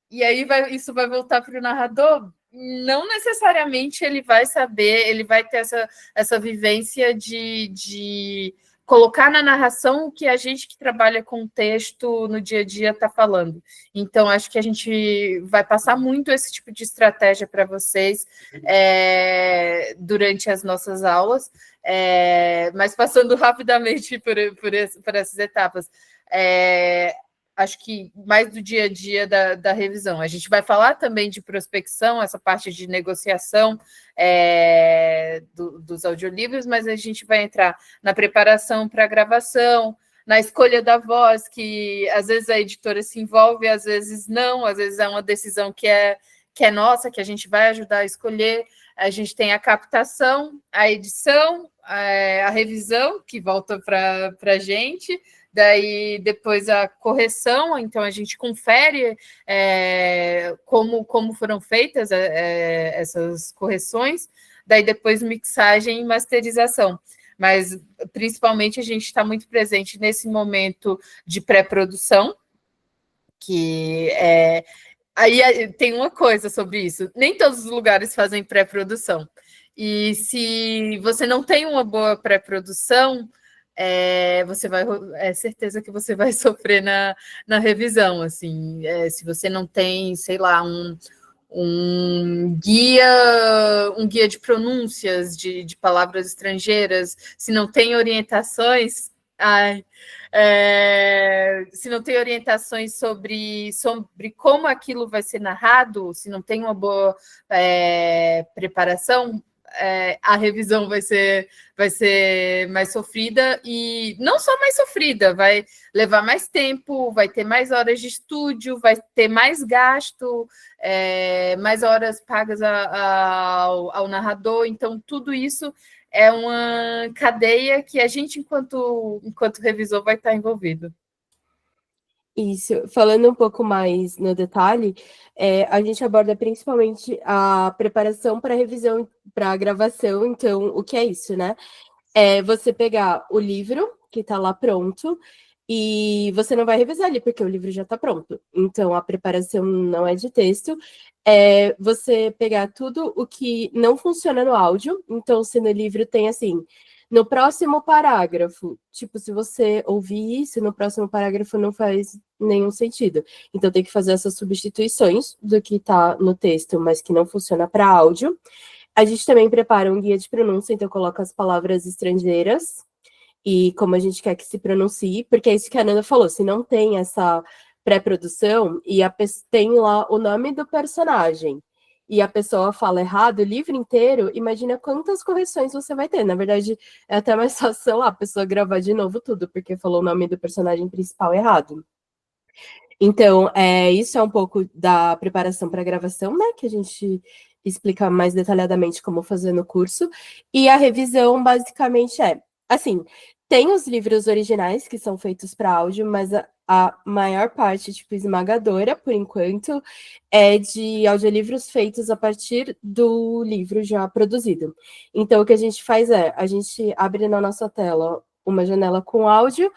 Speaker 2: E aí isso vai voltar para o narrador. Não necessariamente ele vai saber, ele vai ter essa vivência de colocar na narração o que a gente que trabalha com texto no dia a dia está falando. Então, acho que a gente vai passar muito esse tipo de estratégia para vocês durante as nossas aulas, mas passando rapidamente por essas etapas. Acho que mais do dia a dia da revisão. A gente vai falar também de prospecção, essa parte de negociação dos audiolivros, mas a gente vai entrar na preparação para a gravação, na escolha da voz, que às vezes a editora se envolve, às vezes não, às vezes é uma decisão que é nossa, que a gente vai ajudar a escolher. A gente tem a captação, a edição, a revisão, que volta para a gente, daí depois a correção, então a gente confere como foram feitas essas correções, daí depois mixagem e masterização. Mas principalmente a gente está muito presente nesse momento de pré-produção, que aí tem uma coisa sobre isso, nem todos os lugares fazem pré-produção, e se você não tem uma boa pré-produção, você vai, certeza que você vai sofrer na revisão, assim, se você não tem, sei lá, um guia de pronúncias de palavras estrangeiras, se não tem orientações, se não tem orientações sobre como aquilo vai ser narrado, se não tem uma boa preparação, a revisão vai ser mais sofrida, e não só mais sofrida, vai levar mais tempo, vai ter mais horas de estúdio, vai ter mais gasto, mais horas pagas ao narrador, então tudo isso é uma cadeia que a gente, enquanto revisor, vai estar envolvido.
Speaker 3: Isso, falando um pouco mais no detalhe, a gente aborda principalmente a preparação para revisão, para gravação. Então, o que é isso, né? É você pegar o livro que está lá pronto e você não vai revisar ali, porque o livro já está pronto. Então, a preparação não é de texto, é você pegar tudo o que não funciona no áudio. Então, se no livro tem assim, no próximo parágrafo, tipo, se você ouvir isso, no próximo parágrafo não faz nenhum sentido. Então, tem que fazer essas substituições do que está no texto, mas que não funciona para áudio. A gente também prepara um guia de pronúncia, então coloca as palavras estrangeiras e como a gente quer que se pronuncie, porque é isso que a Nanda falou, se não tem essa pré-produção e tem lá o nome do personagem e a pessoa fala errado o livro inteiro, imagina quantas correções você vai ter. Na verdade, é até mais fácil, sei lá, a pessoa gravar de novo tudo, porque falou o nome do personagem principal errado. Então, isso é um pouco da preparação para a gravação, né, que a gente explica mais detalhadamente como fazer no curso, e a revisão basicamente assim, tem os livros originais que são feitos para áudio, mas a maior parte, tipo, esmagadora, por enquanto, é de audiolivros feitos a partir do livro já produzido. Então, o que a gente faz a gente abre na nossa tela uma janela com áudio,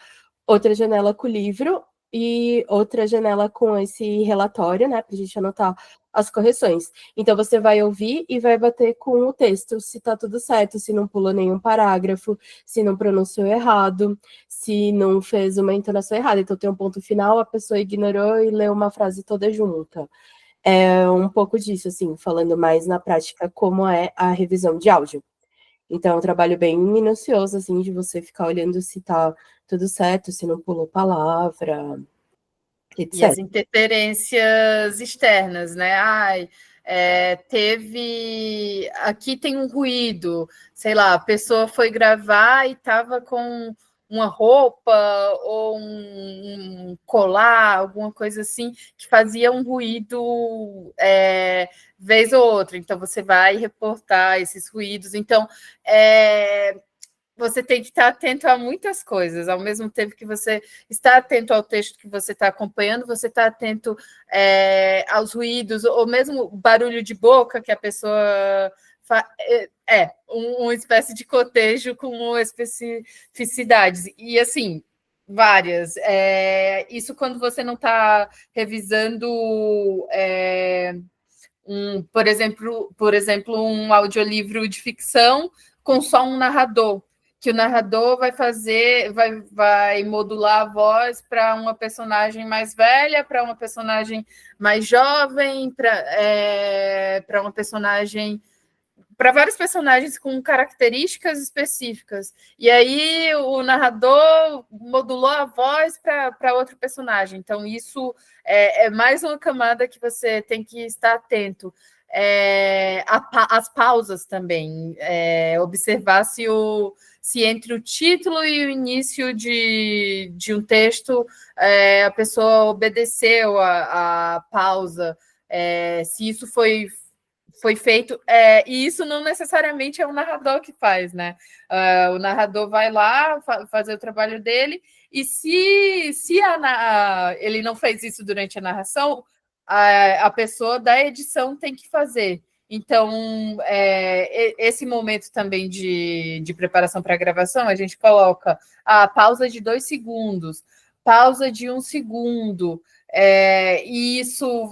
Speaker 3: outra janela com o livro, e outra janela com esse relatório, né, para a gente anotar as correções. Então, você vai ouvir e vai bater com o texto, se tá tudo certo, se não pulou nenhum parágrafo, se não pronunciou errado, se não fez uma entonação errada. Então, tem um ponto final, a pessoa ignorou e leu uma frase toda junta. É um pouco disso, assim, falando mais na prática, como é a revisão de áudio. Então, é um trabalho bem minucioso, assim, de você ficar olhando se tá tudo certo, se não pulou palavra,
Speaker 2: E as
Speaker 3: etc.
Speaker 2: interferências externas, né? Ai, teve. Aqui tem um ruído, sei lá, a pessoa foi gravar e estava com uma roupa ou um colar, alguma coisa assim, que fazia um ruído vez ou outra. Então, você vai reportar esses ruídos. Então, você tem que estar atento a muitas coisas, ao mesmo tempo que você está atento ao texto que você está acompanhando, você está atento aos ruídos, ou mesmo barulho de boca que a pessoa faz. Uma espécie de cotejo com especificidades. E, assim, várias. Isso quando você não está revisando por exemplo, um audiolivro de ficção com só um narrador, que o narrador vai modular a voz para uma personagem mais velha, para uma personagem mais jovem, para uma personagem, para vários personagens com características específicas. E aí o narrador modulou a voz para outro personagem. Então, isso é mais uma camada que você tem que estar atento. As pausas também. Observar se entre o título e o início de um texto a pessoa obedeceu a pausa, se isso foi feito, e isso não necessariamente é o narrador que faz, né? O narrador vai lá fazer o trabalho dele, e se ele não fez isso durante a narração, a pessoa da edição tem que fazer. Então, esse momento também de preparação para a gravação, a gente coloca a pausa de 2 segundos, pausa de 1 segundo, e isso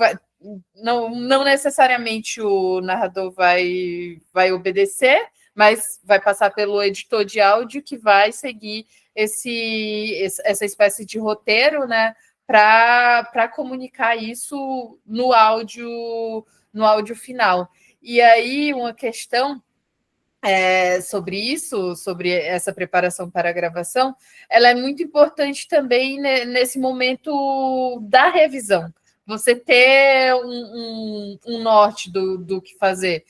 Speaker 2: não necessariamente o narrador vai obedecer, mas vai passar pelo editor de áudio que vai seguir essa espécie de roteiro, né, para comunicar isso no áudio final. E aí, uma questão sobre isso, sobre essa preparação para a gravação, ela é muito importante também nesse momento da revisão. Você ter um norte do que fazer.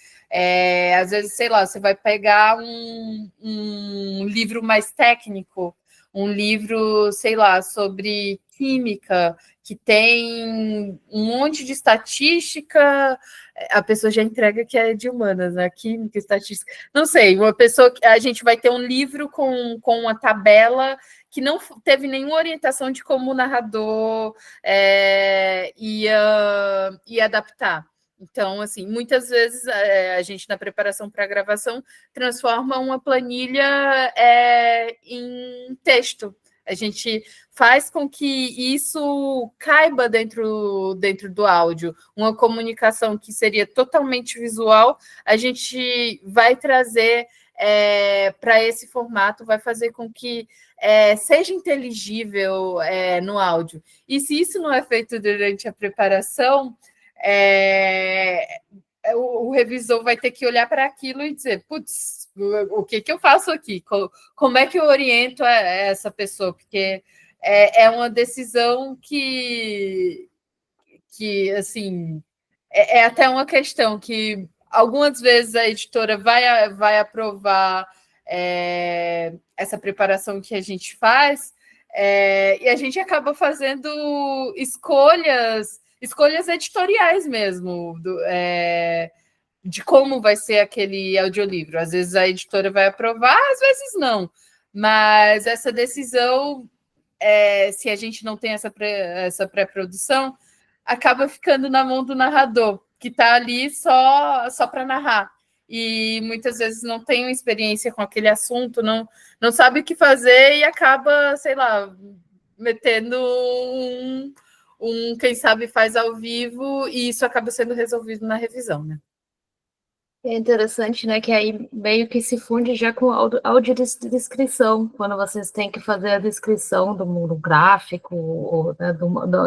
Speaker 2: Às vezes, sei lá, você vai pegar um livro mais técnico, um livro, sei lá, sobre química, que tem um monte de estatística, a pessoa já entrega que é de humanas, né? Química, estatística, não sei, uma pessoa, a gente vai ter um livro com uma tabela que não teve nenhuma orientação de como o narrador ia adaptar. Então, assim, muitas vezes a gente, na preparação para a gravação, transforma uma planilha em texto. A gente faz com que isso caiba dentro do áudio. Uma comunicação que seria totalmente visual, a gente vai trazer para esse formato, vai fazer com que seja inteligível no áudio. E se isso não é feito durante a preparação, o revisor vai ter que olhar para aquilo e dizer, putz, o que eu faço aqui? Como é que eu oriento essa pessoa? Porque é uma decisão que assim, é até uma questão que algumas vezes a editora vai aprovar essa preparação que a gente faz, e a gente acaba fazendo escolhas editoriais mesmo, de como vai ser aquele audiolivro. Às vezes a editora vai aprovar, às vezes não. Mas essa decisão, se a gente não tem essa pré-produção, acaba ficando na mão do narrador, que está ali só para narrar. E muitas vezes não tem uma experiência com aquele assunto, não sabe o que fazer e acaba, sei lá, metendo quem sabe, faz ao vivo, e isso acaba sendo resolvido na revisão, né?
Speaker 1: É interessante, né, que aí meio que se funde já com audiodescrição, quando vocês têm que fazer a descrição do mundo gráfico ou né,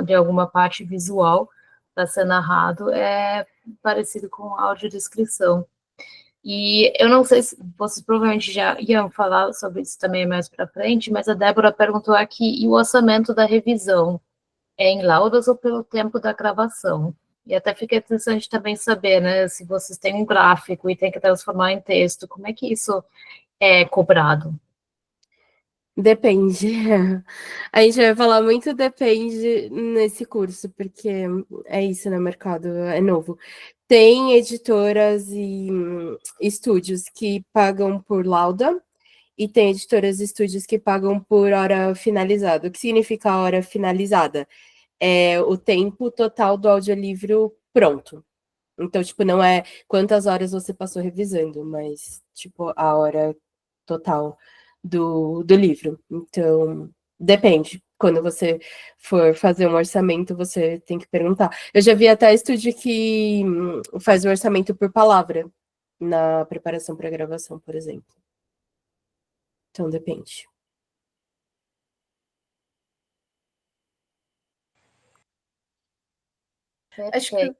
Speaker 1: de alguma parte visual para ser narrado, é parecido com audiodescrição. E eu não sei se vocês provavelmente já iam falar sobre isso também mais para frente, mas a Débora perguntou aqui, e o orçamento da revisão é em laudas ou pelo tempo da gravação? E até fica interessante também saber, né, se vocês têm um gráfico e tem que transformar em texto, como é que isso é cobrado?
Speaker 3: Depende. A gente vai falar muito depende nesse curso, porque é isso, né? O mercado é novo. Tem editoras e estúdios que pagam por lauda, e tem editoras e estúdios que pagam por hora finalizada. O que significa hora finalizada? É o tempo total do audiolivro pronto. Então, tipo, não é quantas horas você passou revisando, mas, tipo, a hora total do livro. Então, depende. Quando você for fazer um orçamento, você tem que perguntar. Eu já vi até estúdio que faz o orçamento por palavra na preparação para gravação, por exemplo. Então, depende.
Speaker 2: Acho que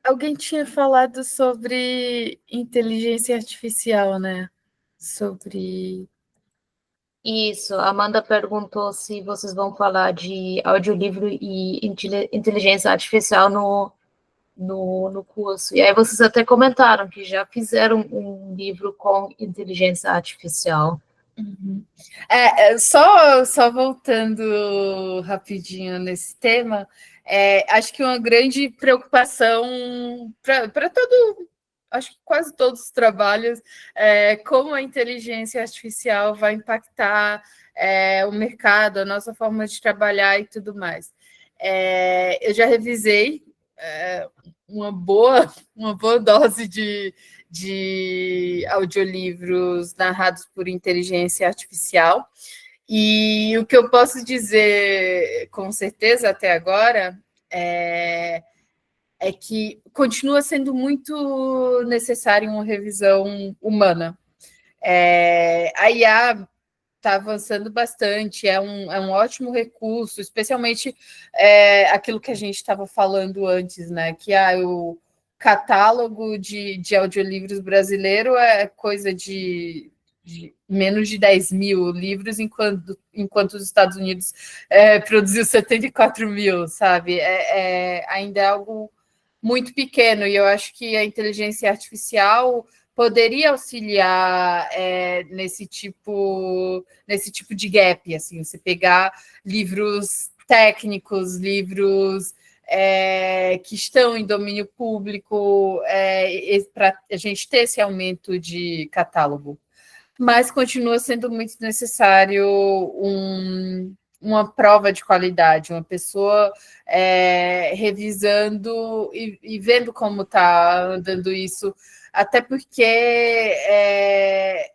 Speaker 2: alguém tinha falado sobre inteligência artificial, né? Sobre...
Speaker 1: Isso, a Amanda perguntou se vocês vão falar de audiolivro e inteligência artificial no curso. E aí vocês até comentaram que já fizeram um livro com inteligência artificial.
Speaker 2: Uhum. Só voltando rapidinho nesse tema, acho que uma grande preocupação para todo, acho que quase todos os trabalhos, como a inteligência artificial vai impactar o mercado, a nossa forma de trabalhar e tudo mais. Eu já revisei uma boa dose de audiolivros narrados por inteligência artificial. E o que eu posso dizer com certeza até agora é que continua sendo muito necessário uma revisão humana. A IA está avançando bastante, é um ótimo recurso, especialmente aquilo que a gente estava falando antes, né? Que o catálogo de audiolivros brasileiro é coisa de menos de 10 mil livros, enquanto os Estados Unidos produziu 74 mil, sabe? Ainda é algo muito pequeno, e eu acho que a inteligência artificial poderia auxiliar nesse tipo de gap, assim, você pegar livros técnicos, livros que estão em domínio público, para a gente ter esse aumento de catálogo. Mas continua sendo muito necessário uma prova de qualidade, uma pessoa revisando e vendo como está andando isso, até porque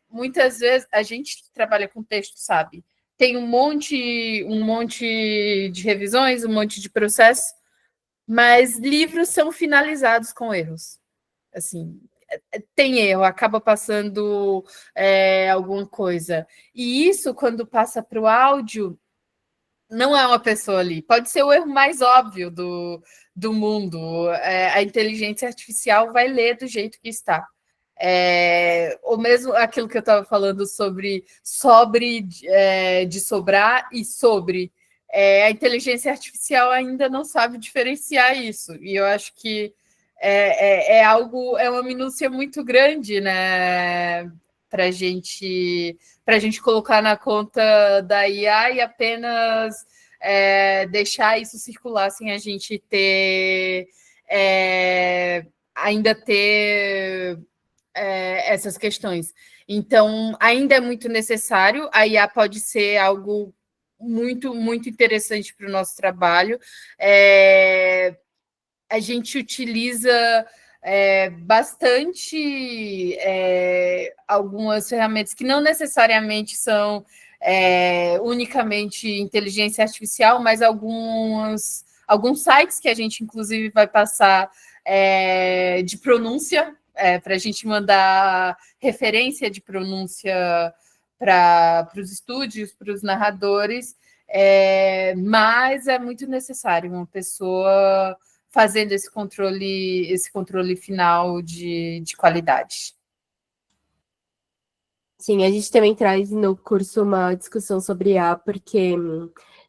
Speaker 2: muitas vezes a gente trabalha com texto, sabe? Tem um monte de revisões, um monte de processos, mas livros são finalizados com erros. Assim, tem erro, acaba passando alguma coisa. E isso, quando passa para o áudio, não é uma pessoa ali. Pode ser o erro mais óbvio do mundo. A inteligência artificial vai ler do jeito que está. Ou mesmo aquilo que eu estava falando sobre de sobrar e sobre. A inteligência artificial ainda não sabe diferenciar isso. E eu acho que é uma minúcia muito grande, né? Para a gente colocar na conta da IA e apenas deixar isso circular sem a gente ainda ter essas questões. Então, ainda é muito necessário, a IA pode ser algo muito, muito interessante para o nosso trabalho. A gente utiliza bastante algumas ferramentas que não necessariamente são unicamente inteligência artificial, mas alguns alguns sites que a gente, inclusive, vai passar de pronúncia, para a gente mandar referência de pronúncia para os estúdios, para os narradores, mas é muito necessário uma pessoa fazendo esse controle final de qualidade.
Speaker 3: Sim, a gente também traz no curso uma discussão sobre IA, porque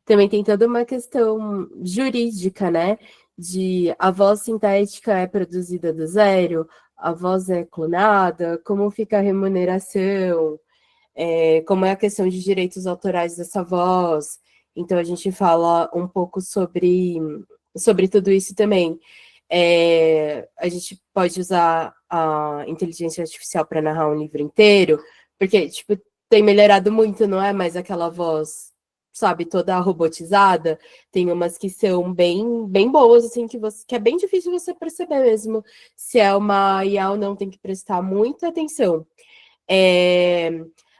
Speaker 3: também tem toda uma questão jurídica, né? De a voz sintética é produzida do zero, a voz é clonada, como fica a remuneração, como é a questão de direitos autorais dessa voz. Então, a gente fala um pouco sobre tudo isso também. A gente pode usar a inteligência artificial para narrar um livro inteiro, porque, tipo, tem melhorado muito, não é mais aquela voz, sabe, toda robotizada. Tem umas que são bem, bem boas, assim, que é bem difícil você perceber mesmo se é uma IA ou não, tem que prestar muita atenção.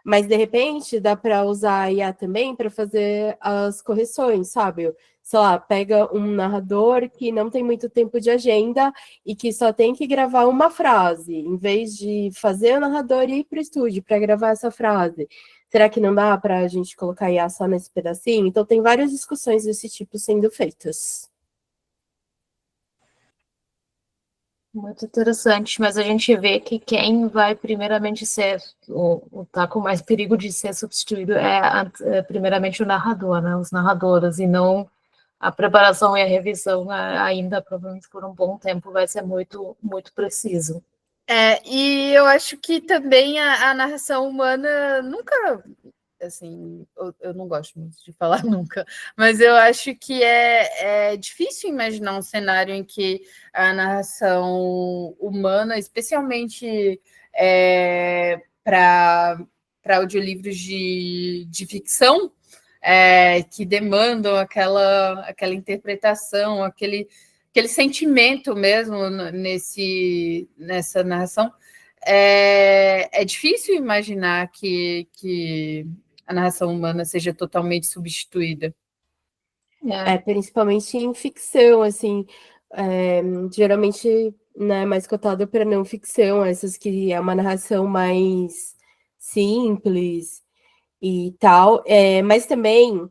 Speaker 3: Mas, de repente, dá para usar a IA também para fazer as correções, sabe? Sei lá, pega um narrador que não tem muito tempo de agenda e que só tem que gravar uma frase, em vez de fazer o narrador ir para o estúdio para gravar essa frase. Será que não dá para a gente colocar IA só nesse pedacinho? Então, tem várias discussões desse tipo sendo feitas.
Speaker 1: Muito interessante, mas a gente vê que quem vai primeiramente ser, ou tá com mais perigo de ser substituído é primeiramente o narrador, né, os narradores, e não a preparação e a revisão ainda, provavelmente por um bom tempo, vai ser muito, muito preciso.
Speaker 2: E eu acho que também a narração humana nunca, assim, eu não gosto muito de falar nunca, mas eu acho que é difícil imaginar um cenário em que a narração humana, especialmente para audiolivros de ficção, que demandam aquela interpretação, aquele sentimento mesmo nessa narração, é difícil imaginar que a narração humana seja totalmente substituída.
Speaker 3: Principalmente em ficção, assim, geralmente, né, mais cotado para não ficção, essas que é uma narração mais simples e tal, mas também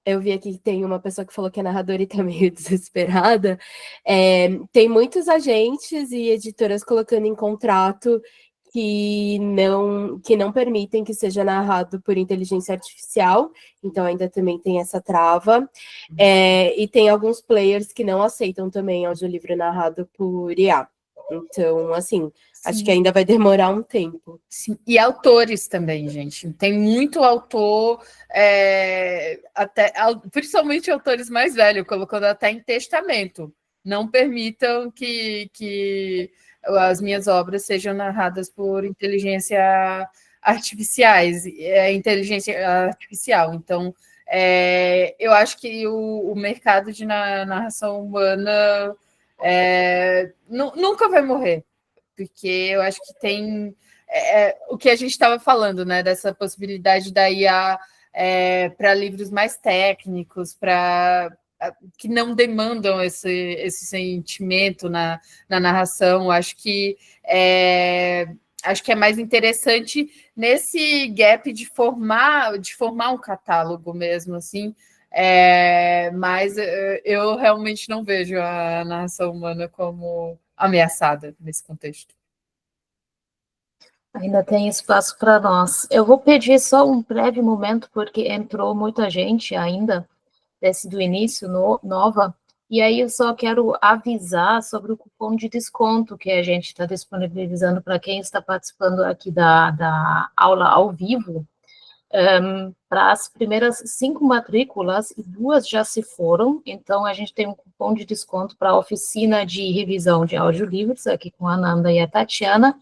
Speaker 3: eu vi aqui que tem uma pessoa que falou que é narradora e tá meio desesperada. Tem muitos agentes e editoras colocando em contrato que não permitem que seja narrado por inteligência artificial, então ainda também tem essa trava. E tem alguns players que não aceitam também audiolivro narrado por IA. Então, assim, acho que ainda vai demorar um tempo.
Speaker 2: Sim. E autores também, gente. Tem muito autor, principalmente autores mais velhos, colocando até em testamento. Não permitam que as minhas obras sejam narradas por inteligência artificial. Então, eu acho que o mercado de narração humana nunca vai morrer, porque eu acho que tem o que a gente estava falando, né, dessa possibilidade da IA para livros mais técnicos, que não demandam esse sentimento na narração. Acho que é mais interessante nesse gap de formar um catálogo mesmo, assim. Mas eu realmente não vejo a narração humana como ameaçada nesse contexto.
Speaker 1: Ainda tem espaço para nós. Eu vou pedir só um breve momento, porque entrou muita gente ainda, do início, nova, e aí eu só quero avisar sobre o cupom de desconto que a gente está disponibilizando para quem está participando aqui da aula ao vivo. Para as primeiras 5 matrículas, e 2 já se foram, então a gente tem um cupom de desconto para a oficina de revisão de audiolivros, aqui com a Ananda e a Tatiana.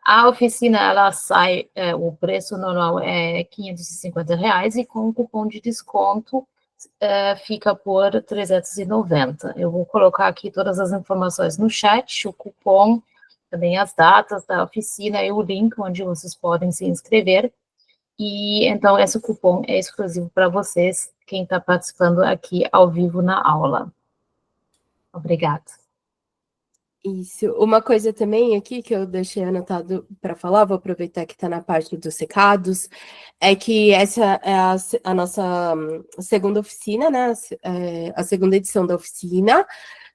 Speaker 1: A oficina, ela sai, o preço normal é R$550, e com o cupom de desconto fica por R$390. Eu vou colocar aqui todas as informações no chat, o cupom, também as datas da oficina e o link onde vocês podem se inscrever. E então esse cupom é exclusivo para vocês, quem está participando aqui ao vivo na aula. Obrigada.
Speaker 3: Isso. Uma coisa também aqui que eu deixei anotado para falar, vou aproveitar que está na parte dos recados, é que essa é a nossa segunda oficina, né? A segunda edição da oficina.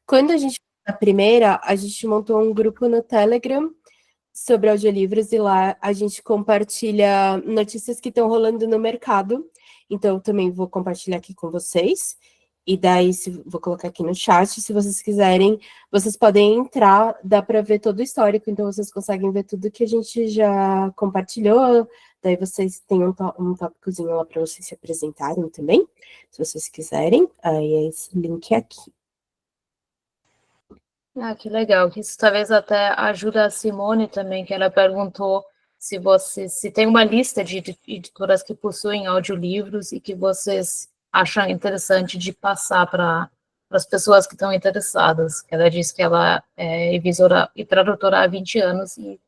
Speaker 3: Quando a gente fez a primeira, a gente montou um grupo no Telegram sobre audiolivros e lá a gente compartilha notícias que estão rolando no mercado. Então, eu também vou compartilhar aqui com vocês. E daí, vou colocar aqui no chat, se vocês quiserem, vocês podem entrar, dá para ver todo o histórico, então vocês conseguem ver tudo que a gente já compartilhou, daí vocês têm um tópicozinho lá para vocês se apresentarem também, se vocês quiserem, aí é esse link aqui.
Speaker 1: Ah, que legal, que isso talvez até ajuda a Simone também, que ela perguntou se tem uma lista de editoras que possuem audiolivros e que vocês acham interessante de passar para as pessoas que estão interessadas. Ela disse que ela é revisora e tradutora há 20 anos e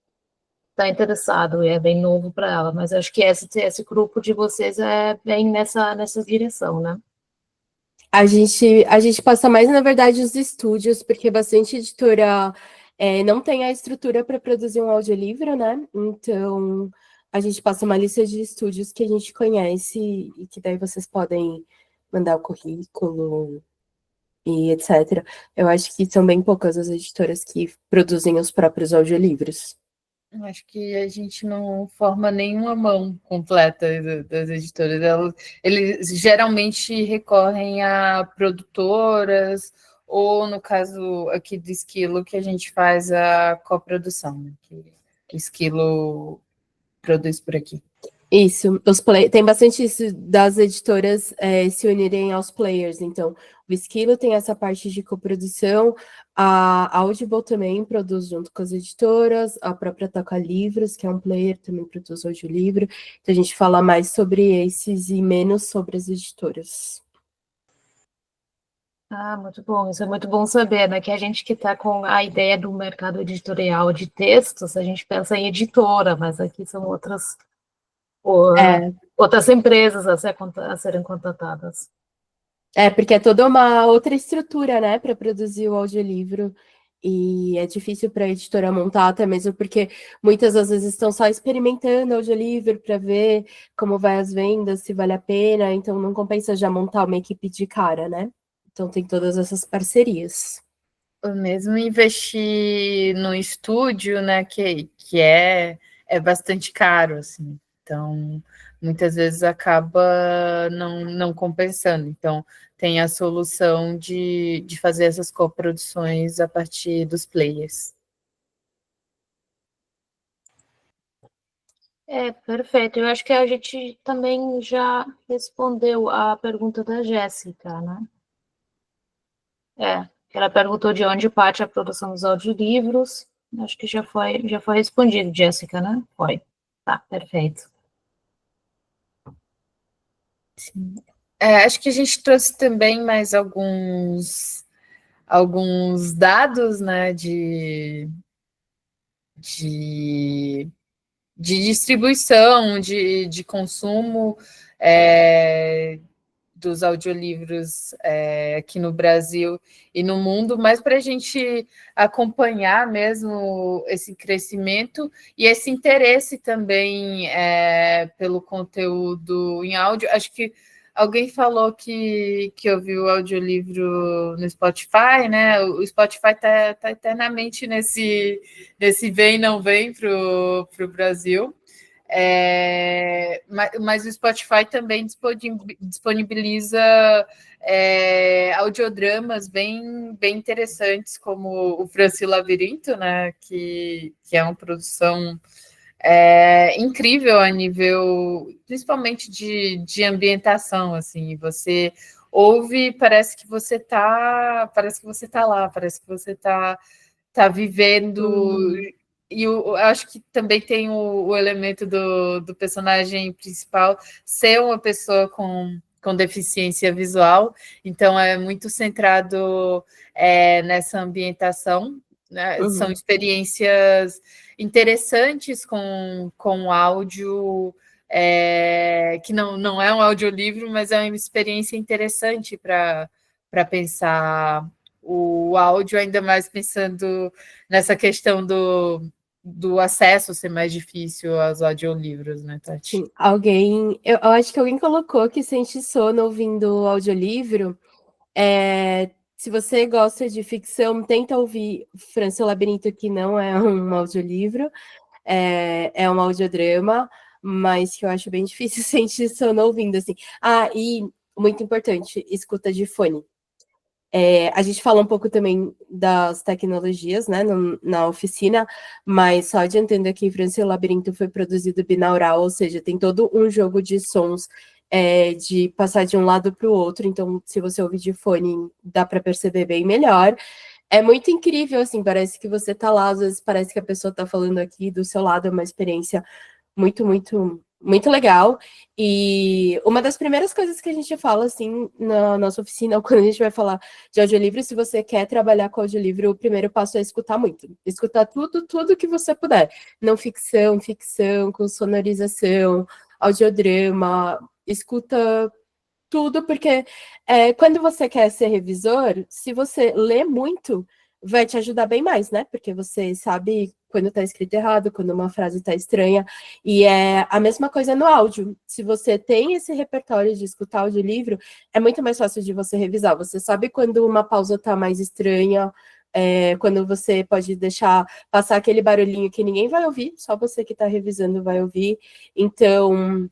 Speaker 1: está interessado, e é bem novo para ela, mas acho que esse grupo de vocês é bem nessa direção, né?
Speaker 3: A gente passa mais, na verdade, os estúdios, porque bastante editora não tem a estrutura para produzir um audiolivro, né? Então, a gente passa uma lista de estúdios que a gente conhece e que daí vocês podem mandar o currículo e etc. Eu acho que são bem poucas as editoras que produzem os próprios audiolivros.
Speaker 2: Acho que a gente não forma nenhuma mão completa das editoras. Eles geralmente recorrem a produtoras, ou no caso aqui do Esquilo, que a gente faz a coprodução, né? Que o Esquilo produz por aqui.
Speaker 3: Isso, tem bastante isso das editoras se unirem aos players. Então, o Esquilo tem essa parte de coprodução, a Audible também produz junto com as editoras, a própria Toca Livros, que é um player, também produz audiolivro. Então, a gente fala mais sobre esses e menos sobre as editoras.
Speaker 1: Ah, muito bom. Isso é muito bom saber, né? Que a gente que está com a ideia do mercado editorial de textos, a gente pensa em editora, mas aqui são outras empresas a serem contratadas.
Speaker 3: Porque é toda uma outra estrutura, né, para produzir o audiolivro. E é difícil para a editora montar, até mesmo porque muitas das vezes estão só experimentando audiolivro para ver como vai as vendas, se vale a pena, então não compensa já montar uma equipe de cara, né? Então tem todas essas parcerias.
Speaker 2: Eu mesmo investir no estúdio, né, que é bastante caro, assim. Então, muitas vezes acaba não compensando. Então, tem a solução de fazer essas coproduções a partir dos players.
Speaker 1: Perfeito. Eu acho que a gente também já respondeu a pergunta da Jéssica, né? Ela perguntou de onde parte a produção dos audiolivros. Acho que já foi respondido, Jéssica, né? Foi. Tá, perfeito.
Speaker 2: Sim. Acho que a gente trouxe também mais alguns dados, né, de distribuição, de consumo dos audiolivros aqui no Brasil e no mundo, mas para a gente acompanhar mesmo esse crescimento e esse interesse também pelo conteúdo em áudio. Acho que alguém falou que ouviu o audiolivro no Spotify, né? O Spotify está eternamente nesse vem não vem para o Brasil. Mas o Spotify também disponibiliza audiodramas bem interessantes, como o Franci Labirinto, né, que é uma produção incrível a nível, principalmente de ambientação, assim, você ouve, parece que você tá lá, parece que você tá vivendo. E eu acho que também tem o elemento do personagem principal ser uma pessoa com deficiência visual, então é muito centrado nessa ambientação, né? São experiências interessantes com áudio, que não é um audiolivro, mas é uma experiência interessante para pensar o áudio, ainda mais pensando nessa questão do acesso ser mais difícil aos audiolivros, né, Tati?
Speaker 3: Sim, eu acho que alguém colocou que sente sono ouvindo audiolivro. Se você gosta de ficção, tenta ouvir França e o Labirinto, que não é um audiolivro, é um audiodrama, mas que eu acho bem difícil sentir sono ouvindo, assim. E muito importante, escuta de fone. A gente fala um pouco também das tecnologias, né, na oficina, mas só adiantando aqui, França e o Labirinto foi produzido binaural, ou seja, tem todo um jogo de sons de passar de um lado para o outro, então se você ouvir de fone, dá para perceber bem melhor. É muito incrível, assim, parece que você tá lá, às vezes parece que a pessoa tá falando aqui do seu lado, é uma experiência muito, muito, muito legal. E uma das primeiras coisas que a gente fala, assim, na nossa oficina, quando a gente vai falar de audiolivro, se você quer trabalhar com audiolivro, o primeiro passo é escutar muito. Escutar tudo que você puder. Não ficção, com sonorização, audiodrama, escuta tudo, porque quando você quer ser revisor, se você lê muito, vai te ajudar bem mais, né? Porque você sabe quando está escrito errado, quando uma frase está estranha, e é a mesma coisa no áudio. Se você tem esse repertório de escutar audiolivro, é muito mais fácil de você revisar. Você sabe quando uma pausa está mais estranha, quando você pode deixar passar aquele barulhinho que ninguém vai ouvir, só você que está revisando vai ouvir. Então,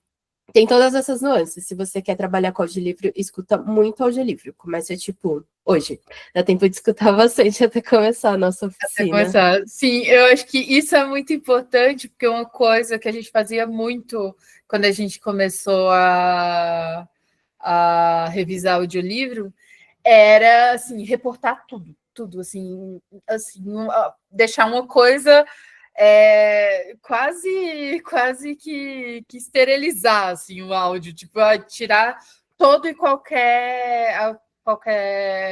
Speaker 3: tem todas essas nuances. Se você quer trabalhar com audiolivro, escuta muito audiolivro. Começa, tipo, hoje. Dá tempo de escutar bastante até começar a nossa oficina.
Speaker 2: Começar. Sim, eu acho que isso é muito importante, porque uma coisa que a gente fazia muito quando a gente começou a revisar o audiolivro era, assim, reportar tudo, assim, deixar uma coisa quase que esterilizar, assim, o áudio, tipo, tirar todo e qualquer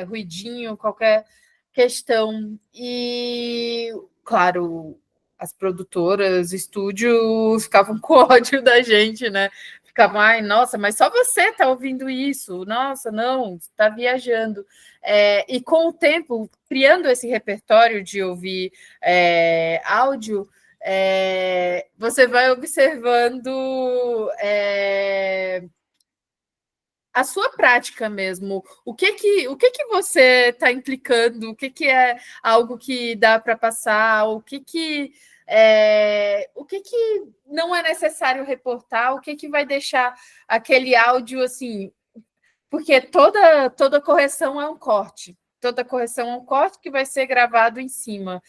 Speaker 2: ruidinho, qualquer questão. E, claro, as produtoras, estúdios ficavam com ódio da gente, né? Ficavam, ai, nossa, mas só você está ouvindo isso. Nossa, não, está viajando. E com o tempo, criando esse repertório de ouvir áudio, você vai observando a sua prática mesmo. O que você está implicando? O que é algo que dá para passar? O que não é necessário reportar? O que vai deixar aquele áudio assim? Porque toda correção é um corte. Toda correção é um corte que vai ser gravado em cima.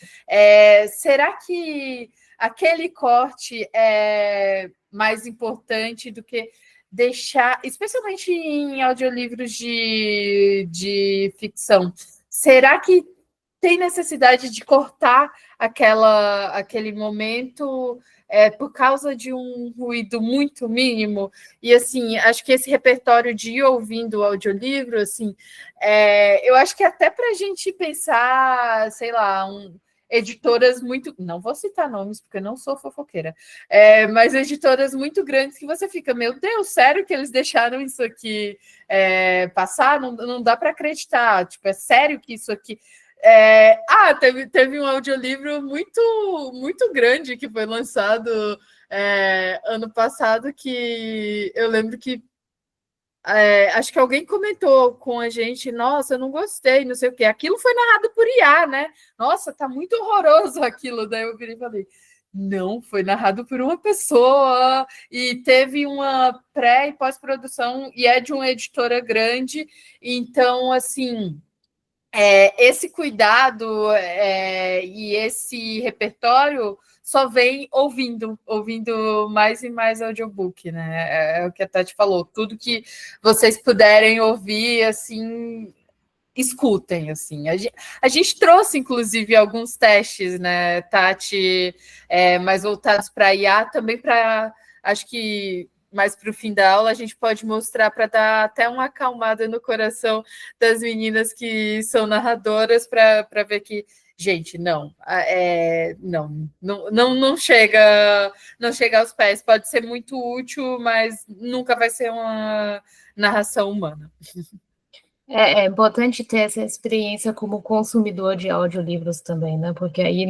Speaker 2: Será que aquele corte é mais importante do que deixar, especialmente em audiolivros de ficção, será que tem necessidade de cortar aquele momento por causa de um ruído muito mínimo? E, assim, acho que esse repertório de ir ouvindo o audiolivro, assim, eu acho que até para a gente pensar, sei lá, editoras muito... Não vou citar nomes, porque eu não sou fofoqueira. Mas editoras muito grandes que você fica, meu Deus, sério que eles deixaram isso aqui passar? Não dá para acreditar. Tipo, é sério que isso aqui... teve um audiolivro muito grande que foi lançado ano passado, que eu lembro que acho que alguém comentou com a gente, nossa, eu não gostei, não sei o quê. Aquilo foi narrado por IA, né? Nossa, tá muito horroroso aquilo. Daí eu virei e falei, não, foi narrado por uma pessoa e teve uma pré e pós-produção e é de uma editora grande. Então, assim, esse cuidado e esse repertório só vem ouvindo mais e mais audiobook, né? É o que a Tati falou, tudo que vocês puderem ouvir, assim, escutem, assim. A gente trouxe, inclusive, alguns testes, né, Tati, mais voltados para IA, também para, acho que mais para o fim da aula, a gente pode mostrar para dar até uma acalmada no coração das meninas que são narradoras, para ver que, gente, não chega aos pés. Pode ser muito útil, mas nunca vai ser uma narração humana.
Speaker 1: É importante ter essa experiência como consumidor de audiolivros também, né? Porque aí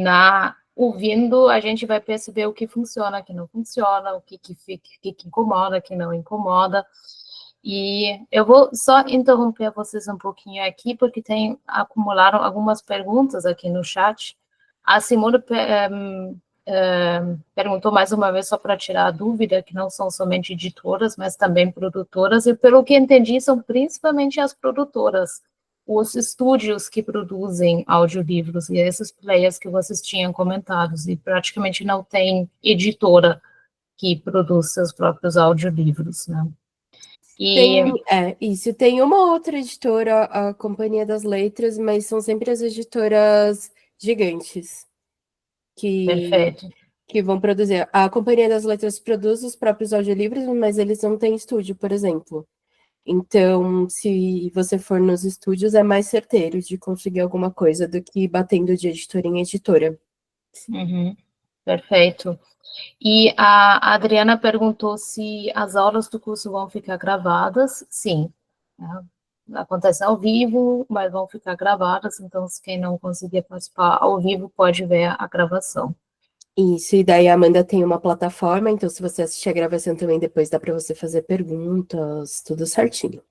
Speaker 1: ouvindo a gente vai perceber o que funciona, o que não funciona, o que incomoda, o que não incomoda. E eu vou só interromper vocês um pouquinho aqui, porque acumularam algumas perguntas aqui no chat. A Simone perguntou mais uma vez, só para tirar a dúvida, que não são somente editoras, mas também produtoras, e pelo que entendi, são principalmente as produtoras, os estúdios que produzem audiolivros, e esses players que vocês tinham comentado, e praticamente não tem editora que produz seus próprios audiolivros, né?
Speaker 3: Isso. Tem uma outra editora, a Companhia das Letras, mas são sempre as editoras gigantes
Speaker 1: Perfeito.
Speaker 3: que vão produzir. A Companhia das Letras produz os próprios audiolivros, mas eles não têm estúdio, por exemplo. Então, se você for nos estúdios, é mais certeiro de conseguir alguma coisa do que batendo de editora em editora.
Speaker 1: Uhum. Perfeito. E a Adriana perguntou se as aulas do curso vão ficar gravadas. Sim, né? Acontece ao vivo, mas vão ficar gravadas, então quem não conseguir participar ao vivo pode ver a gravação.
Speaker 3: Isso, e daí a Amanda tem uma plataforma, então se você assistir a gravação também, depois dá para você fazer perguntas, tudo certinho.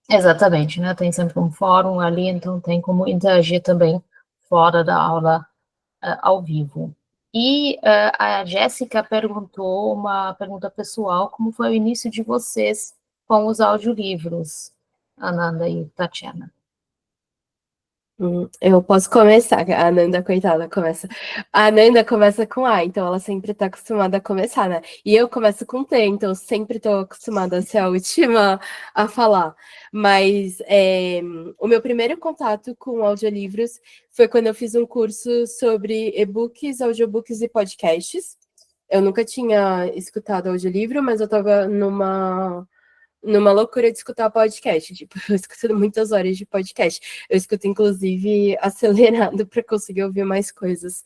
Speaker 1: Exatamente, né? Tem sempre um fórum ali, então tem como interagir também fora da aula ao vivo. E a Jéssica perguntou uma pergunta pessoal, como foi o início de vocês com os audiolivros, Ananda e Tatiana?
Speaker 3: Eu posso começar, a Ananda, coitada, começa. A Ananda começa com A, então ela sempre tá acostumada a começar, né? E eu começo com T, então eu sempre tô acostumada a ser a última a falar. Mas o meu primeiro contato com audiolivros foi quando eu fiz um curso sobre e-books, audiobooks e podcasts. Eu nunca tinha escutado audiolivro, mas eu tava numa loucura de escutar podcast. Tipo, eu escuto muitas horas de podcast. Eu escuto, inclusive, acelerado para conseguir ouvir mais coisas.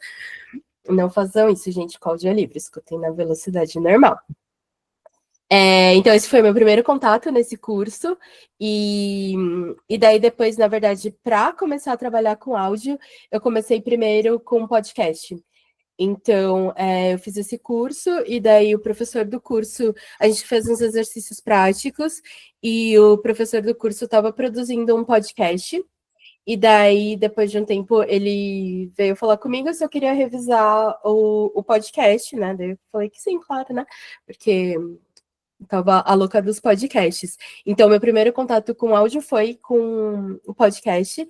Speaker 3: Não façam isso, gente, com audiolivro. Escutem na velocidade normal. Então, esse foi meu primeiro contato nesse curso. E daí, depois, na verdade, para começar a trabalhar com áudio, eu comecei primeiro com podcast. Então, eu fiz esse curso, e daí o professor do curso, a gente fez uns exercícios práticos, e o professor do curso estava produzindo um podcast, e daí, depois de um tempo, ele veio falar comigo se eu queria revisar o podcast, né? Daí eu falei que sim, claro, né? Porque tava a louca dos podcasts. Então, meu primeiro contato com áudio foi com o podcast.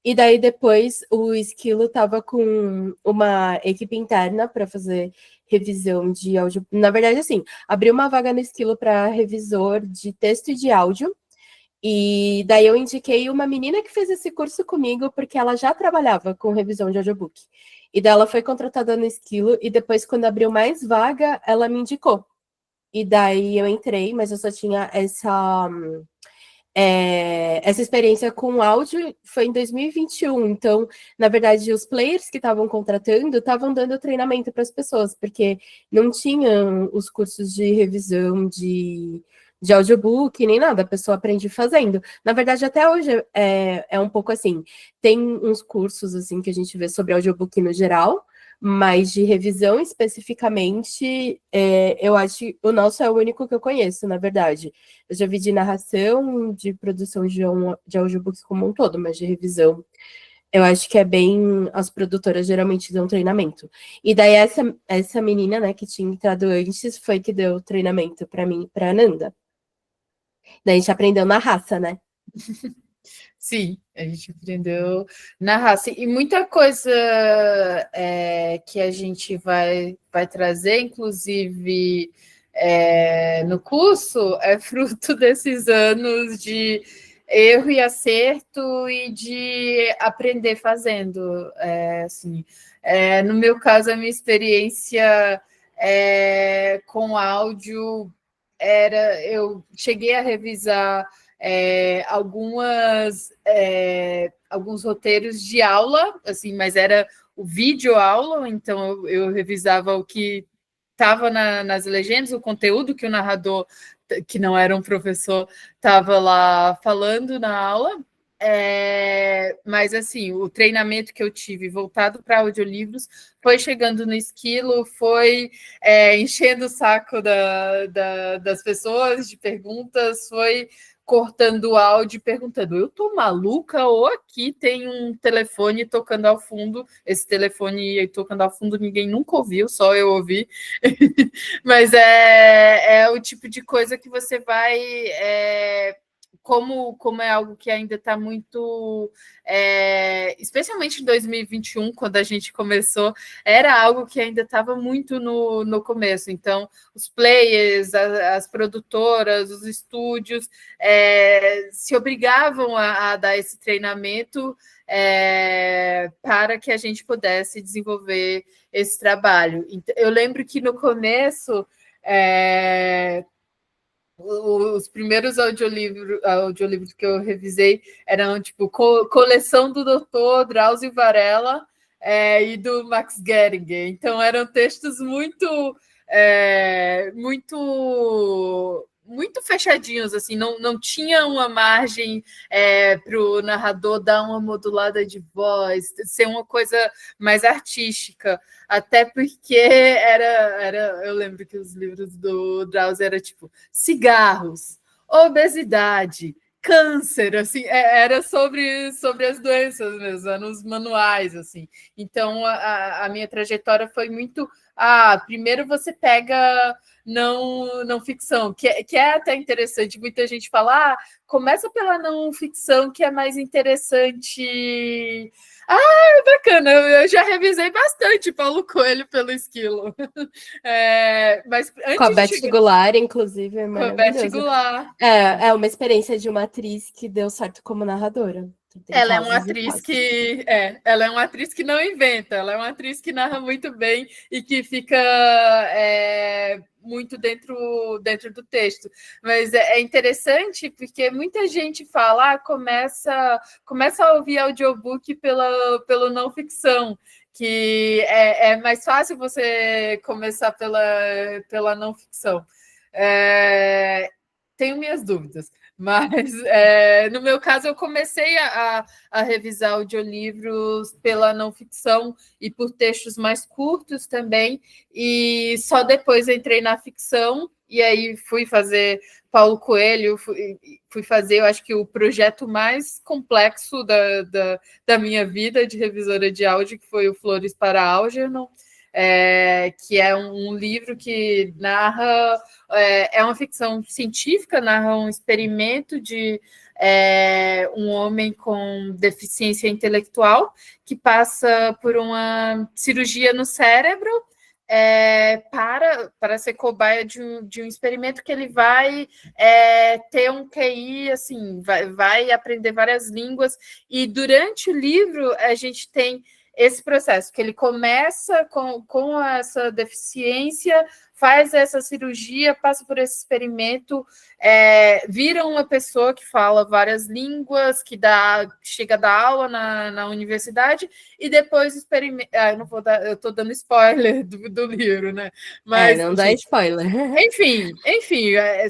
Speaker 3: E daí, depois, o Esquilo tava com uma equipe interna para fazer revisão de áudio. Na verdade, assim, abriu uma vaga no Esquilo para revisor de texto e de áudio. E daí eu indiquei uma menina que fez esse curso comigo, porque ela já trabalhava com revisão de audiobook. E daí ela foi contratada no Esquilo, e depois, quando abriu mais vaga, ela me indicou. E daí eu entrei, mas eu só tinha essa experiência com áudio foi em 2021. Então, na verdade, os players que estavam contratando estavam dando treinamento para as pessoas, porque não tinham os cursos de revisão de audiobook, nem nada, a pessoa aprende fazendo. Na verdade, até hoje é um pouco assim. Tem uns cursos assim que a gente vê sobre audiobook no geral, mas de revisão especificamente, eu acho que o nosso é o único que eu conheço, na verdade. Eu já vi de narração, de produção de audiobook como um todo, mas de revisão, eu acho que é bem... As produtoras geralmente dão treinamento. E daí essa menina, né, que tinha entrado antes, foi que deu treinamento para mim, para Ananda. Daí a gente aprendeu na raça, né?
Speaker 2: Sim, a gente aprendeu na raça. E muita coisa que a gente vai trazer, inclusive no curso, é fruto desses anos de erro e acerto e de aprender fazendo. Assim, no meu caso, a minha experiência com áudio eu cheguei a revisar alguns roteiros de aula, assim, mas era o vídeo aula, então eu revisava o que estava nas legendas, o conteúdo que o narrador, que não era um professor, estava lá falando na aula. Mas assim, o treinamento que eu tive voltado para audiolivros foi chegando no esquilo, foi enchendo o saco das pessoas de perguntas, foi cortando o áudio e perguntando: eu tô maluca ou aqui tem um telefone tocando ao fundo? Esse telefone tocando ao fundo ninguém nunca ouviu, só eu ouvi. Mas é o tipo de coisa que você vai... Como é algo que ainda está muito... especialmente em 2021, quando a gente começou, era algo que ainda estava muito no começo. Então, os players, as produtoras, os estúdios se obrigavam a dar esse treinamento para que a gente pudesse desenvolver esse trabalho. Eu lembro que no começo... os primeiros audiolivros que eu revisei eram tipo coleção do Dr. Drauzio Varela e do Max Geringer. Então eram textos muito fechadinhos, assim, não tinha uma margem para o narrador dar uma modulada de voz, ser uma coisa mais artística. Até porque eu lembro que os livros do Drauzio eram tipo cigarros, obesidade, câncer, assim, era sobre as doenças mesmo, nos manuais, assim. Então, a minha trajetória foi muito... primeiro você pega não ficção, que é até interessante. Muita gente fala, começa pela não ficção, que é mais interessante... bacana, eu já revisei bastante Paulo Coelho pelo Esquilo. Mas antes
Speaker 3: com a Beth Goulart, inclusive, é
Speaker 2: com a Beth
Speaker 3: maravilhoso.
Speaker 2: Goulart.
Speaker 3: É uma experiência de uma atriz que deu certo como narradora.
Speaker 2: Ela é uma atriz que não inventa, ela é uma atriz que narra muito bem e que fica muito dentro do texto. Mas é interessante porque muita gente fala, começa a ouvir audiobook pelo não ficção, que é mais fácil você começar pela não ficção. Tenho minhas dúvidas. Mas, no meu caso, eu comecei a revisar audiolivros pela não ficção e por textos mais curtos também, e só depois entrei na ficção, e aí fui fazer Paulo Coelho, fui fazer, eu acho que o projeto mais complexo da minha vida de revisora de áudio, que foi o Flores para Algernon, que é um livro que narra... é uma ficção científica, narra um experimento de um homem com deficiência intelectual que passa por uma cirurgia no cérebro para ser cobaia de um experimento que ele vai ter um QI, assim, vai aprender várias línguas, e durante o livro a gente tem esse processo, que ele começa com essa deficiência, faz essa cirurgia, passa por esse experimento, vira uma pessoa que fala várias línguas, que chega a dar aula na universidade, e depois experimenta... eu não vou dar, eu estou dando spoiler do livro, né? Mas,
Speaker 3: não dá spoiler.
Speaker 2: Enfim,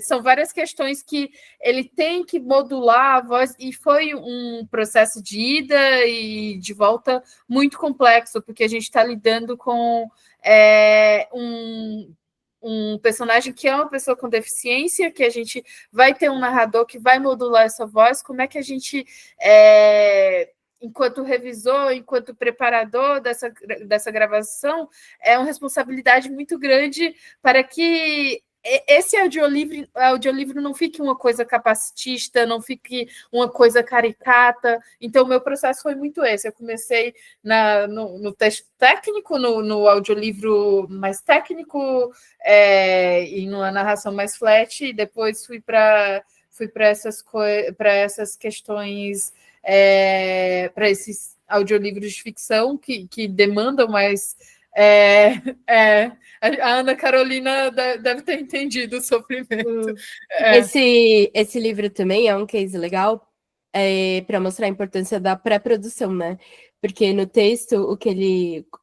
Speaker 2: são várias questões que ele tem que modular a voz, e foi um processo de ida e de volta muito complexo, porque a gente está lidando com um personagem que é uma pessoa com deficiência, que a gente vai ter um narrador que vai modular essa voz. Como é que a gente, enquanto revisor, enquanto preparador dessa gravação, é uma responsabilidade muito grande para que esse audiolivro não fique uma coisa capacitista, não fique uma coisa caricata. Então, o meu processo foi muito esse. Eu comecei no texto técnico, no audiolivro mais técnico, e numa narração mais flat, e depois fui para essas questões, para esses audiolivros de ficção que demandam mais... a Ana Carolina deve ter entendido o sofrimento.
Speaker 3: Esse livro também é um case legal para mostrar a importância da pré-produção, né? porque no texto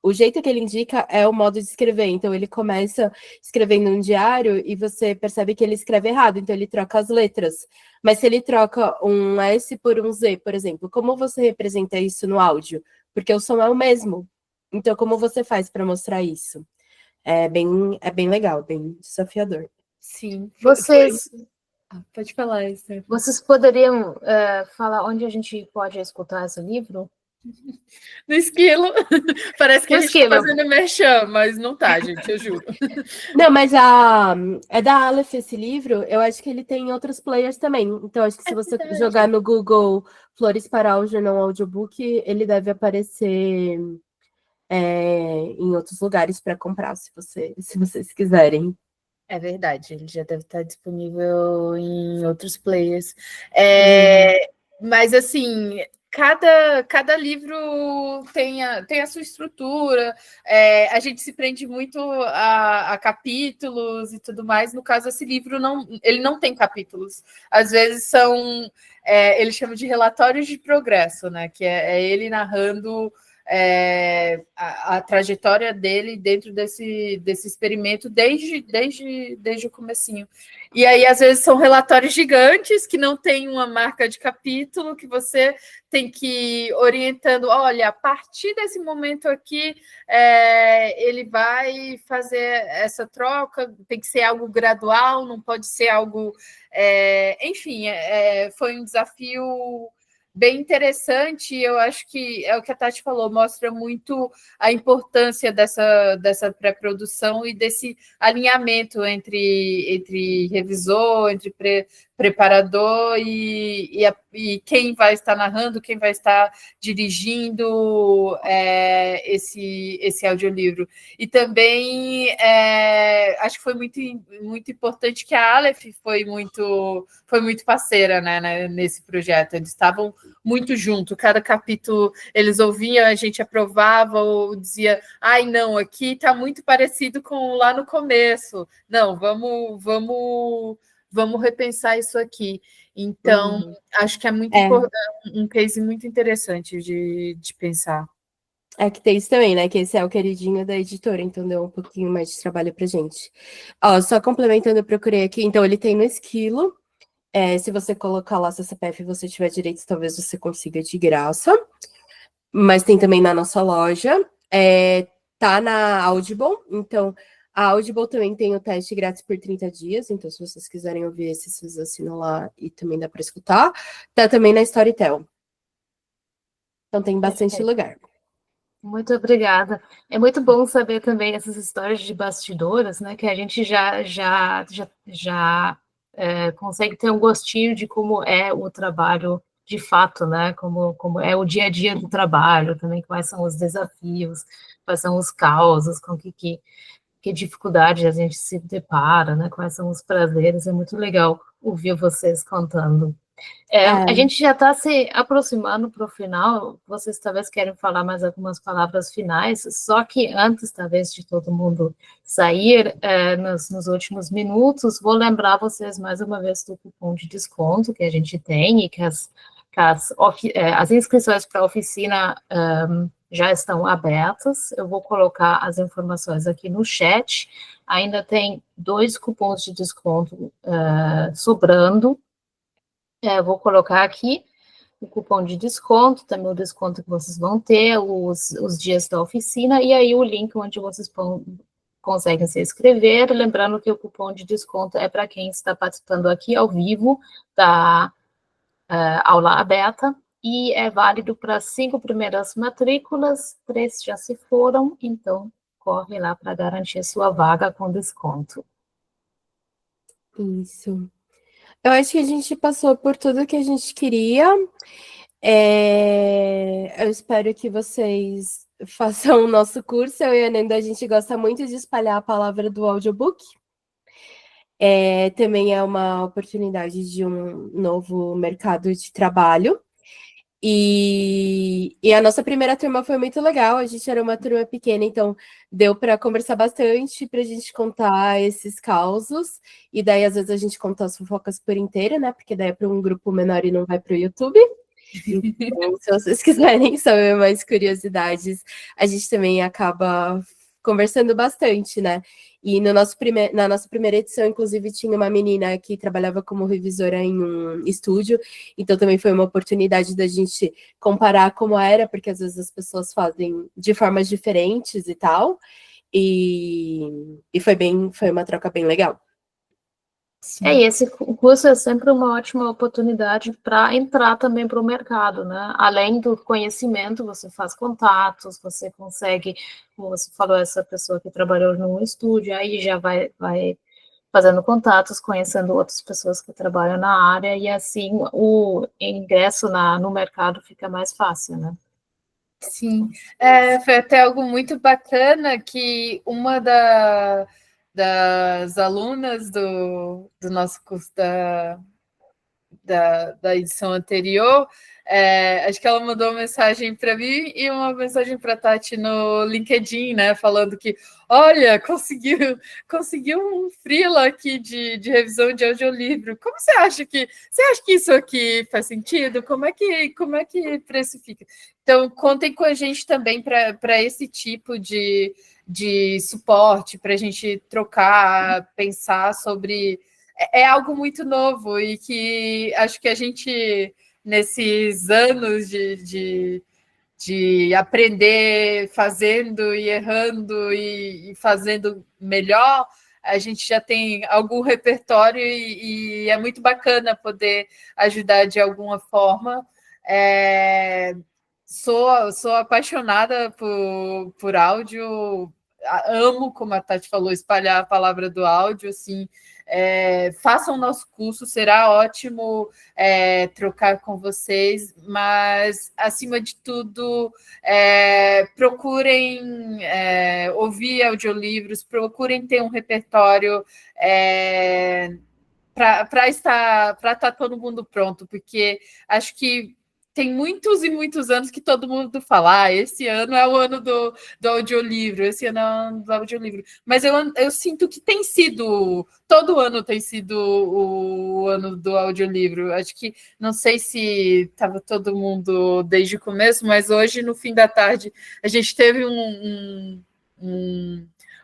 Speaker 3: o jeito que ele indica é o modo de escrever. Então ele começa escrevendo um diário e você percebe que ele escreve errado, então ele troca as letras. Mas se ele troca um S por um Z, por exemplo, como você representa isso no áudio? Porque o som é o mesmo. Então como você faz para mostrar isso? É bem legal, bem desafiador.
Speaker 2: Sim.
Speaker 1: Vocês,
Speaker 2: Pode falar, Esther.
Speaker 1: vocês poderiam falar onde a gente pode escutar esse livro?
Speaker 2: No Esquilo. Parece que
Speaker 1: No
Speaker 2: a gente tá
Speaker 1: Esquilo.
Speaker 2: fazendo merchan, mas não tá, gente, eu juro.
Speaker 3: Não, mas é da Aleph esse livro, eu acho que ele tem em outros players também. Então, acho que se você
Speaker 2: verdade.
Speaker 3: jogar no Google Flores para o Jornal Audiobook, ele deve aparecer em outros lugares para comprar, se vocês quiserem.
Speaker 2: É verdade, ele já deve estar disponível em outros players. Mas, assim, cada livro tem a sua estrutura, a gente se prende muito a capítulos e tudo mais. No caso, esse livro ele não tem capítulos. Às vezes são, ele chama de relatórios de progresso, né? Que é ele narrando a trajetória dele dentro desse experimento desde o comecinho. E aí, às vezes, são relatórios gigantes que não tem uma marca de capítulo, que você tem que ir orientando, olha, a partir desse momento aqui, ele vai fazer essa troca, tem que ser algo gradual, não pode ser algo... enfim, foi um desafio bem interessante. Eu acho que é o que a Tati falou, mostra muito a importância dessa pré-produção e desse alinhamento entre revisor, entre preparador e quem vai estar narrando, quem vai estar dirigindo esse audiolivro. E também acho que foi muito importante que a Aleph foi muito parceira, né, nesse projeto. Eles estavam muito junto, cada capítulo eles ouviam, a gente aprovava ou dizia, ai, não, aqui está muito parecido com lá no começo. Não, vamos repensar isso aqui. Então, acho que é muito um case muito interessante de pensar.
Speaker 3: É que tem isso também, né? Que esse é o queridinho da editora, então deu um pouquinho mais de trabalho pra gente. Ó, só complementando, eu procurei aqui, então ele tem no Esquilo. Se você colocar lá seu CPF e você tiver direitos, talvez você consiga de graça. Mas tem também na nossa loja. Tá na Audible, então a Audible também tem o teste grátis por 30 dias, então se vocês quiserem ouvir esse, vocês assinam lá e também dá para escutar. Tá também na Storytel. Então tem bastante lugar.
Speaker 1: Muito obrigada. É muito bom saber também essas histórias de bastidores, né? Que a gente já consegue ter um gostinho de como é o trabalho de fato, né? Como é o dia a dia do trabalho, também quais são os desafios, quais são os causos, com que dificuldade a gente se depara, né? Quais são os prazeres. É muito legal ouvir vocês contando. A gente já está se aproximando para o final, vocês talvez querem falar mais algumas palavras finais, só que antes, talvez, de todo mundo sair nos últimos minutos, vou lembrar vocês mais uma vez do cupom de desconto que a gente tem e que as inscrições para a oficina já estão abertas. Eu vou colocar as informações aqui no chat. Ainda tem 2 cupons de desconto sobrando. Vou colocar aqui o cupom de desconto, também o desconto que vocês vão ter, os dias da oficina, e aí o link onde vocês conseguem se inscrever. Lembrando que o cupom de desconto é para quem está participando aqui ao vivo da aula aberta, e é válido para as 5 primeiras matrículas, 3 já se foram, então corre lá para garantir a sua vaga com desconto.
Speaker 3: Isso. Eu acho que a gente passou por tudo que a gente queria. Eu espero que vocês façam o nosso curso. Eu e a Nanda, a gente gosta muito de espalhar a palavra do audiobook. Também é uma oportunidade de um novo mercado de trabalho. E a nossa primeira turma foi muito legal. A gente era uma turma pequena, então deu para conversar bastante, para a gente contar esses causos. E daí, às vezes, a gente conta as fofocas por inteiro, né? Porque daí é para um grupo menor e não vai para o YouTube. Então, se vocês quiserem saber mais curiosidades, a gente também acaba conversando bastante, né? E no na nossa primeira edição, inclusive, tinha uma menina que trabalhava como revisora em um estúdio, então também foi uma oportunidade da gente comparar como era, porque às vezes as pessoas fazem de formas diferentes e tal, e foi uma troca bem legal.
Speaker 1: E esse curso é sempre uma ótima oportunidade para entrar também para o mercado, né? Além do conhecimento, você faz contatos, você consegue, como você falou, essa pessoa que trabalhou num estúdio, aí já vai fazendo contatos, conhecendo outras pessoas que trabalham na área, e assim o ingresso no mercado fica mais fácil, né?
Speaker 2: Sim, foi até algo muito bacana que uma das alunas do nosso curso da edição anterior, acho que ela mandou uma mensagem para mim e uma mensagem para a Tati no LinkedIn, né? Falando que, olha, conseguiu um freela aqui de revisão de audiolivro. Como você acha que isso aqui faz sentido? Como é que precifica? Então, contem com a gente também para esse tipo de suporte, para a gente trocar, pensar sobre. É algo muito novo e que acho que a gente, nesses anos de aprender fazendo e errando e fazendo melhor, a gente já tem algum repertório e é muito bacana poder ajudar de alguma forma. Sou apaixonada por áudio, amo, como a Tati falou, espalhar a palavra do áudio, assim, façam o nosso curso, será ótimo trocar com vocês, mas, acima de tudo, procurem ouvir audiolivros, procurem ter um repertório para estar todo mundo pronto, porque acho que tem muitos e muitos anos que todo mundo fala, esse ano é o ano do audiolivro, esse ano é o ano do audiolivro. Mas eu sinto que todo ano tem sido o ano do audiolivro. Acho que, não sei se estava todo mundo desde o começo, mas hoje, no fim da tarde, a gente teve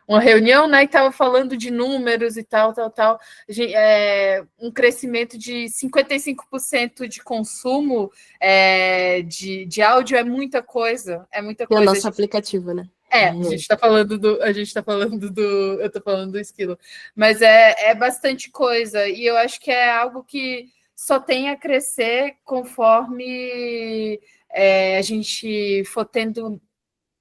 Speaker 2: uma reunião, né, que estava falando de números e tal. Um crescimento de 55% de consumo de áudio é muita coisa. É muita coisa.
Speaker 3: No nosso aplicativo, né?
Speaker 2: A gente está falando eu estou falando do Esquilo, mas é bastante coisa, e eu acho que é algo que só tem a crescer conforme a gente for tendo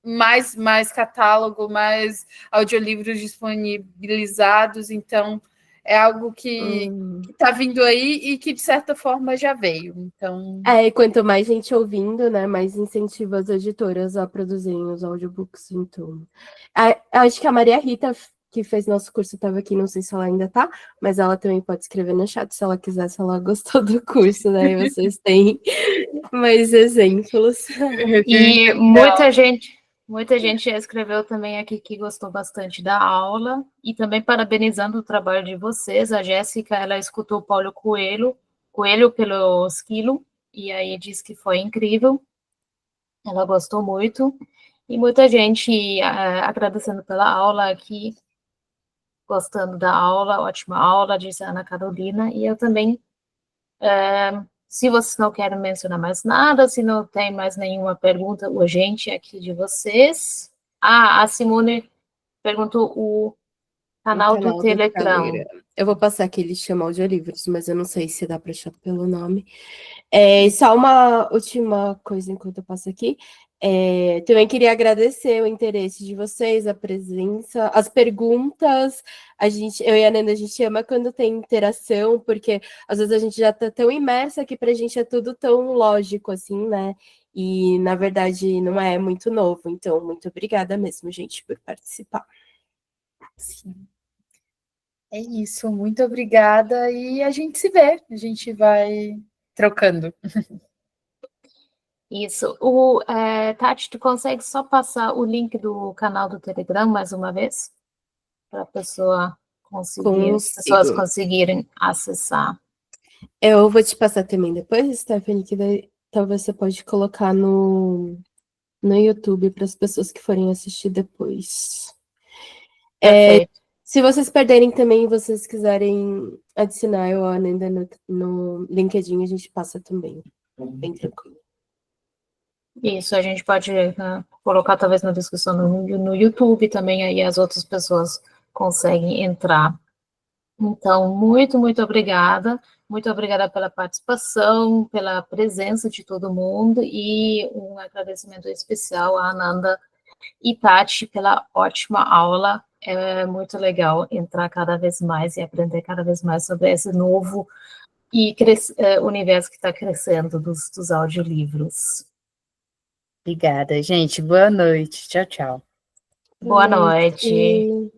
Speaker 2: mais catálogo, mais audiolivros disponibilizados, então é algo que está vindo aí e que, de certa forma, já veio. Então...
Speaker 3: e quanto mais gente ouvindo, né, mais incentiva as editoras a produzirem os audiobooks. Então, acho que a Maria Rita, que fez nosso curso, estava aqui, não sei se ela ainda tá, mas ela também pode escrever no chat se ela quiser, se ela gostou do curso, né? E vocês têm mais exemplos.
Speaker 1: E muita gente já escreveu também aqui que gostou bastante da aula, e também parabenizando o trabalho de vocês. A Jéssica, ela escutou o Paulo Coelho pelo Esquilo, e aí disse que foi incrível, ela gostou muito, e muita gente agradecendo pela aula aqui, gostando da aula, ótima aula, disse a Ana Carolina, e eu também, se vocês não querem mencionar mais nada, se não tem mais nenhuma pergunta urgente aqui de vocês. A Simone perguntou o canal do Telegram.
Speaker 3: Eu vou passar aqui, ele chama audiolivros, mas eu não sei se dá para achar pelo nome. Só uma última coisa enquanto eu passo aqui. Também queria agradecer o interesse de vocês, a presença, as perguntas. Eu e a Nanda, a gente ama quando tem interação, porque às vezes a gente já está tão imersa que para a gente é tudo tão lógico, assim, né? E, na verdade, não é muito novo. Então, muito obrigada mesmo, gente, por participar.
Speaker 2: Sim. É isso, muito obrigada, e a gente se vê, a gente vai trocando.
Speaker 1: Isso. Tati, tu consegue só passar o link do canal do Telegram mais uma vez? Para as pessoas conseguirem acessar.
Speaker 3: Eu vou te passar também depois, Stephanie, que daí talvez você pode colocar no YouTube para as pessoas que forem assistir depois.
Speaker 1: Perfeito.
Speaker 3: Se vocês perderem também e vocês quiserem adicionar eu ainda no LinkedIn, a gente passa também. Bem tranquilo.
Speaker 1: Isso, a gente pode colocar talvez na discussão no YouTube também, aí as outras pessoas conseguem entrar. Então, muito, muito obrigada. Muito obrigada pela participação, pela presença de todo mundo e um agradecimento especial à Ananda e Tati pela ótima aula. É muito legal entrar cada vez mais e aprender cada vez mais sobre esse novo e universo que está crescendo dos audiolivros.
Speaker 2: Obrigada, gente. Boa noite. Tchau, tchau.
Speaker 1: Boa noite.